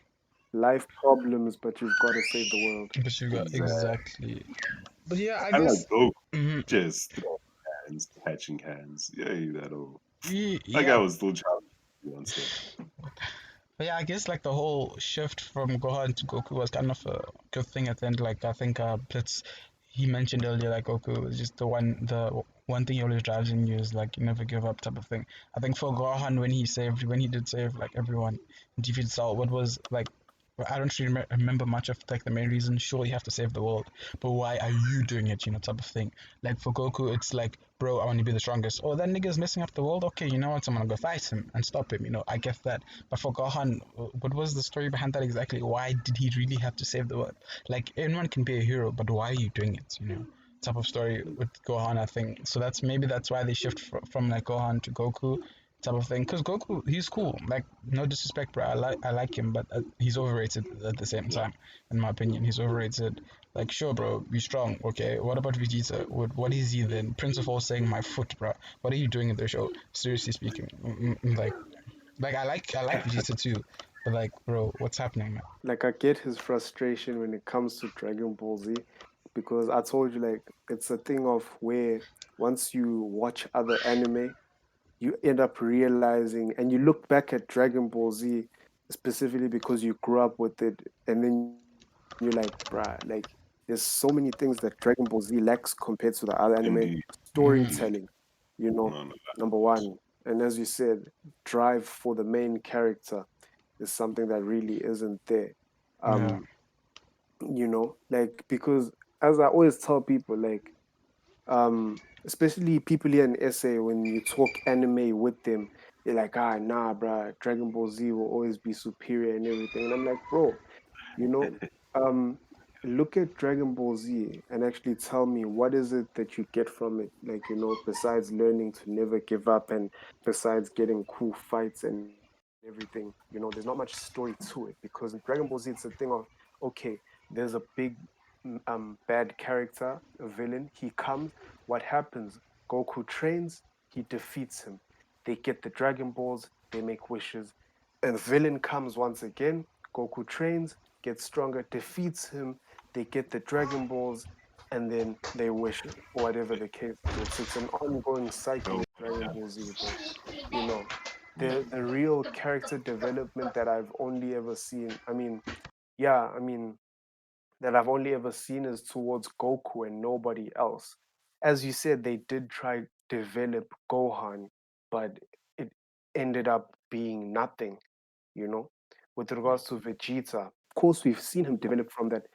Life problems, but you've got to save the world. But you got Exactly. exactly. But yeah, I I like guess. Goku Mhm. just throwing hands, catching hands. Yeah, that all. That guy Yeah, was still childish on set. but yeah, I guess like the whole shift from Gohan to Goku was kind of a good thing at the end. Like I think Blitz, he mentioned earlier, like Goku was just the one, the one thing he always drives in you is like you never give up type of thing. I think for Gohan when he did save like everyone in defeat Cell, what was like I don't really remember much of like the main reason. Sure, you have to save the world, but why are you doing it? You know, type of thing. Like for Goku, it's like, bro, I want to be the strongest. Oh, that nigga's messing up the world. Okay, you know what? I'm gonna go fight him and stop him. You know, I get that. But for Gohan, what was the story behind that exactly? Why did he really have to save the world? Like anyone can be a hero, but why are you doing it? You know, type of story with Gohan. I think so. That's why they shift from like Gohan to Goku type of thing. Cause Goku, he's cool. Like no disrespect, bro. I like him, but he's overrated at the same Yeah. time. In my opinion, he's overrated. Like sure, bro, be strong. Okay, what about Vegeta? What is he then? Prince of All saying my foot, bro. What are you doing in the show? Seriously speaking, like I like Vegeta too, but like, bro, what's happening, man? Like I get his frustration when it comes to Dragon Ball Z, because I told you like it's a thing of where once you watch other anime, you end up realizing, and you look back at Dragon Ball Z specifically because you grew up with it, and then you're like, bruh, like there's so many things that Dragon Ball Z lacks compared to the other anime. Indeed. Mm, Indeed. Storytelling, you know, No, no. number one. And as you said, drive for the main character is something that really isn't there. yeah, Um, like because as I always tell people, like especially people here in SA, when you talk anime with them, they're like, ah, nah, bruh, Dragon Ball Z will always be superior and everything. And I'm like, bro, you know, um, look at Dragon Ball Z and actually tell me what is it that you get from it, like, besides learning to never give up and besides getting cool fights and everything. There's not much story to it, because in Dragon Ball Z it's a thing of, okay, there's a big bad character, a villain. He comes. What happens? Goku trains. He defeats him. They get the Dragon Balls. They make wishes. And villain comes once again. Goku trains, gets stronger, defeats him. They get the Dragon Balls, and then they wish it, or whatever the case is. It's an ongoing cycle Oh, with Dragon yeah. Ball Z, bro. You know, Yeah. the real character development that I've only ever seen. I mean, yeah, I mean, that I've only ever seen is towards Goku and nobody else. As you said, they did try develop Gohan, but it ended up being nothing, you know. With regards to Vegeta, of course, we've seen him develop from that,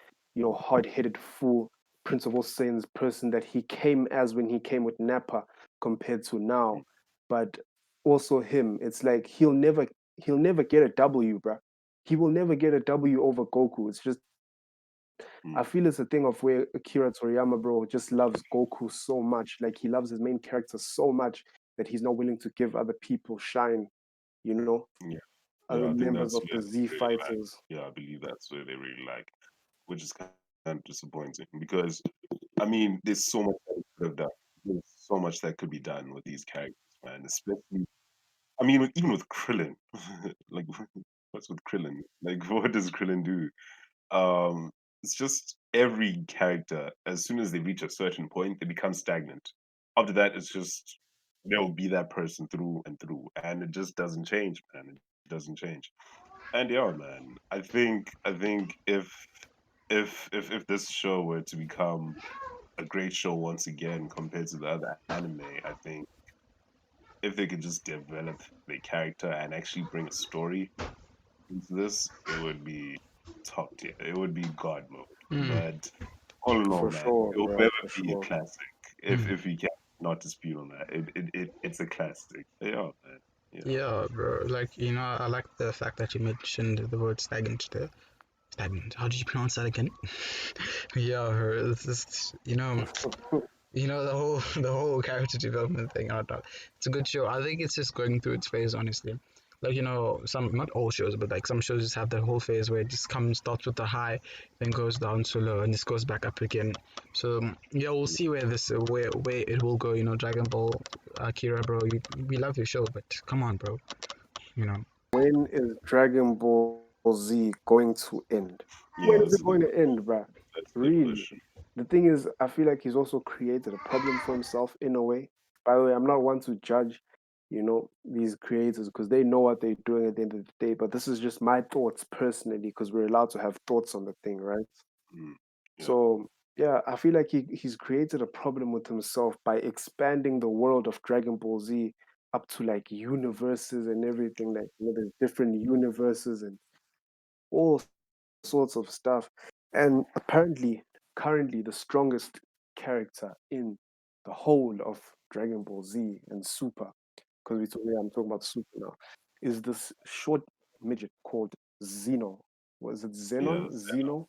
hard-headed fool, Prince of All Saiyans person that he came as when he came with Nappa compared to now. But also him, it's like he'll never get a W, bruh. He will never get a W over Goku. It's just I feel it's a thing of where Akira Toriyama, bro, just loves Goku so much. Like he loves his main character so much that he's not willing to give other people shine, you know, Yeah. other Yeah. I think members that's of where the they Z really like. fighters. Yeah, I believe that's where they really like, which is kind of disappointing because I mean, there's so much that they could have done. There's so much that could be done with these characters, man. Especially, I mean, even with Krillin. Like, what's with Krillin? Like, what does Krillin do? It's just every character, as soon as they reach a certain point, they become stagnant. After that, it's just they'll be that person through, and it just doesn't change, man. It doesn't change. And yeah, man, I think if this show were to become a great show once again compared to the other anime, I think if they could just develop the character and actually bring a story into this, it would be top tier. It would be God mode. mm, But all in all, For man, sure, it will bro, forever for be a sure. classic. If mm. if we can not dispute on that, it's a classic. Yeah, man. Yeah. Yeah, bro. Like I like the fact that you mentioned the word stagnant there. Stagnant. How did you pronounce that again? Yeah, bro. It's just the whole character development thing. I don't know. It's a good show. I think it's just going through its phase, honestly. Like some not all shows, but like some shows just have that whole phase where it just starts with the high, then goes down to low, and just goes back up again. So yeah, we'll see where it will go. Dragon Ball, Akira, bro. We love your show, but come on, bro. You know. When is Dragon Ball Z going to end? When is Yeah, it going to end, bruh? that's the Really? question. The thing is, I feel like he's also created a problem for himself in a way. By the way, I'm not one to judge, these creators because they know what they're doing at the end of the day. But this is just my thoughts personally because we're allowed to have thoughts on the thing, right? Mm, yeah. So yeah, I feel like he's created a problem with himself by expanding the world of Dragon Ball Z up to like universes and everything. Like there's different universes and all sorts of stuff. And apparently, currently, the strongest character in the whole of Dragon Ball Z and Super, because I'm talking about Super now, is this short midget called Zeno. Was it Zenon? Yes, Zeno?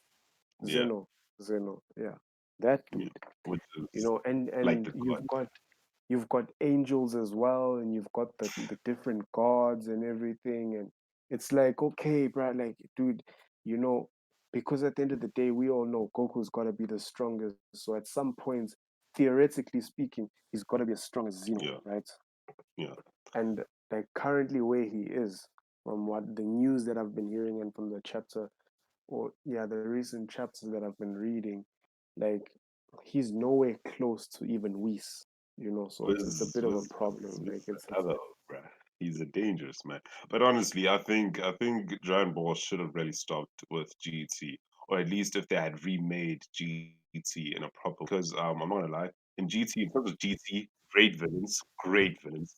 yeah, Zeno. Zeno. Yeah. That yeah, dude. which You is know, like and the god. you've got angels as well, and you've got the different gods and everything, and it's like, okay, bro, like, dude, you know, because at the end of the day, we all know Goku's got to be the strongest. So at some point, theoretically speaking, he's got to be as strong as Zeno, Yeah, right? yeah. And like currently where he is, from what the news that I've been hearing and from the chapter, or yeah, the recent chapters that I've been reading, like he's nowhere close to even Whis, you know. So it's a bit of a problem. Like Wiz it's another, bruh. He's a dangerous man. But honestly, I think Dragon Ball should have really stopped with GT, or at least if they had remade GT in a proper. Because I'm not gonna lie, in GT, in terms of GT, great villains.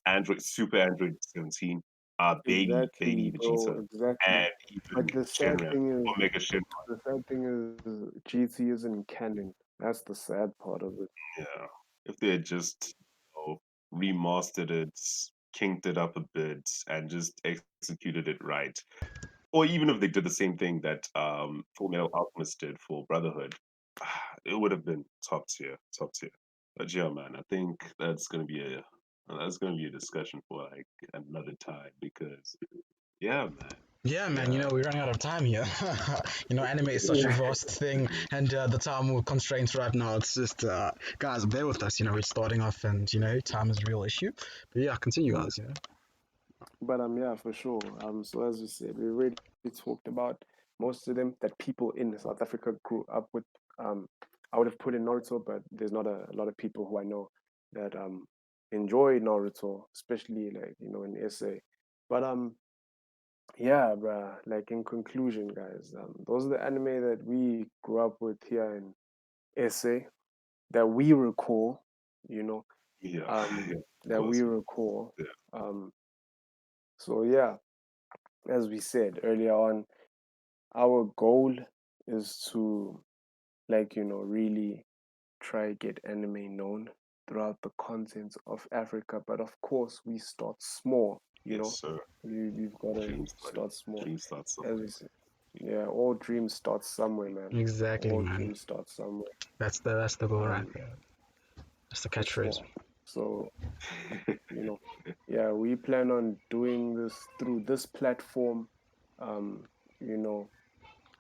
Android, Super Android 17, exactly, Baby bro, Vegeta, exactly. and But even Shenron, Omega Shenron. the sad thing is GT isn't canon. That's the sad part of it. Yeah. If they had just, remastered it, kinked it up a bit, and just executed it right. Or even if they did the same thing that Full Metal Alchemist did for Brotherhood, it would have been top tier, top tier. But yeah, man, I think that's gonna be a discussion for like another time because yeah, man, Yeah, man, yeah, we're running out of time here. Anime is such a vast thing, and the time constraints right now, it's just, guys, bear with us. We're starting off, and, time is a real issue. But yeah, continue, mm, guys. But yeah, for sure. So as you said, we already talked about most of them that people in South Africa grew up with. Um, I would have put in Naruto, but there's not a lot of people who I know that enjoy Naruto, especially like in SA. But yeah, bruh. Like in conclusion, guys, those are the anime that we grew up with here in SA that we recall. You know, yeah, um, yeah, of that we course, recall. yeah, Um, so yeah, as we said earlier on, our goal is to really try get anime known throughout the continent of Africa. But of course, we start small. yes, sir. You've got to Dreams, buddy. start small. Dreams start As somewhere. we said, yeah, all dreams start somewhere, man. Exactly, All man. dreams start somewhere. That's the goal right Um, there. That's the for catchphrase. sure. So you know, yeah, we plan on doing this through this platform. Um, you know,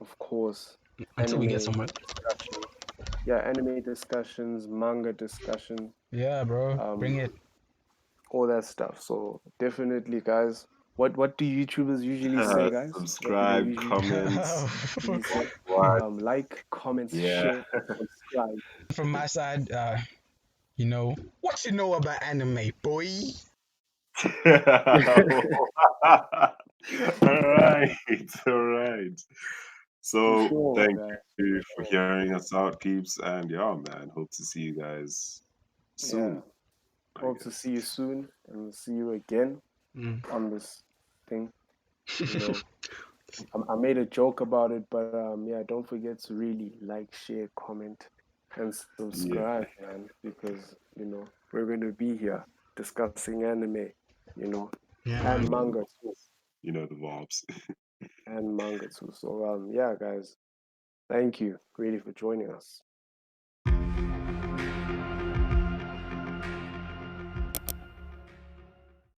of course, Until we get anime somewhere. discussions. Yeah, anime discussions, manga discussions, Yeah, bro. Bring um, it. all that stuff. So definitely, guys. What do YouTubers usually say, guys? What do they Subscribe, comments, usually say? what? Like, comment, Yeah. share, subscribe. From my side, what you know about anime, boy? All right, all right. For So sure, thank guys. you For for sure. hearing us out, peeps, and yeah, man, hope to see you guys Yeah. soon, I Hope to guess. see you soon and see you again Mm. on this thing. You know, I made a joke about it, but yeah, don't forget to really like, share, comment, and Yeah, subscribe, man, because we're going to be here discussing anime, you know, Yeah, and man. manga too, the vibes. So yeah, guys, thank you really for joining us.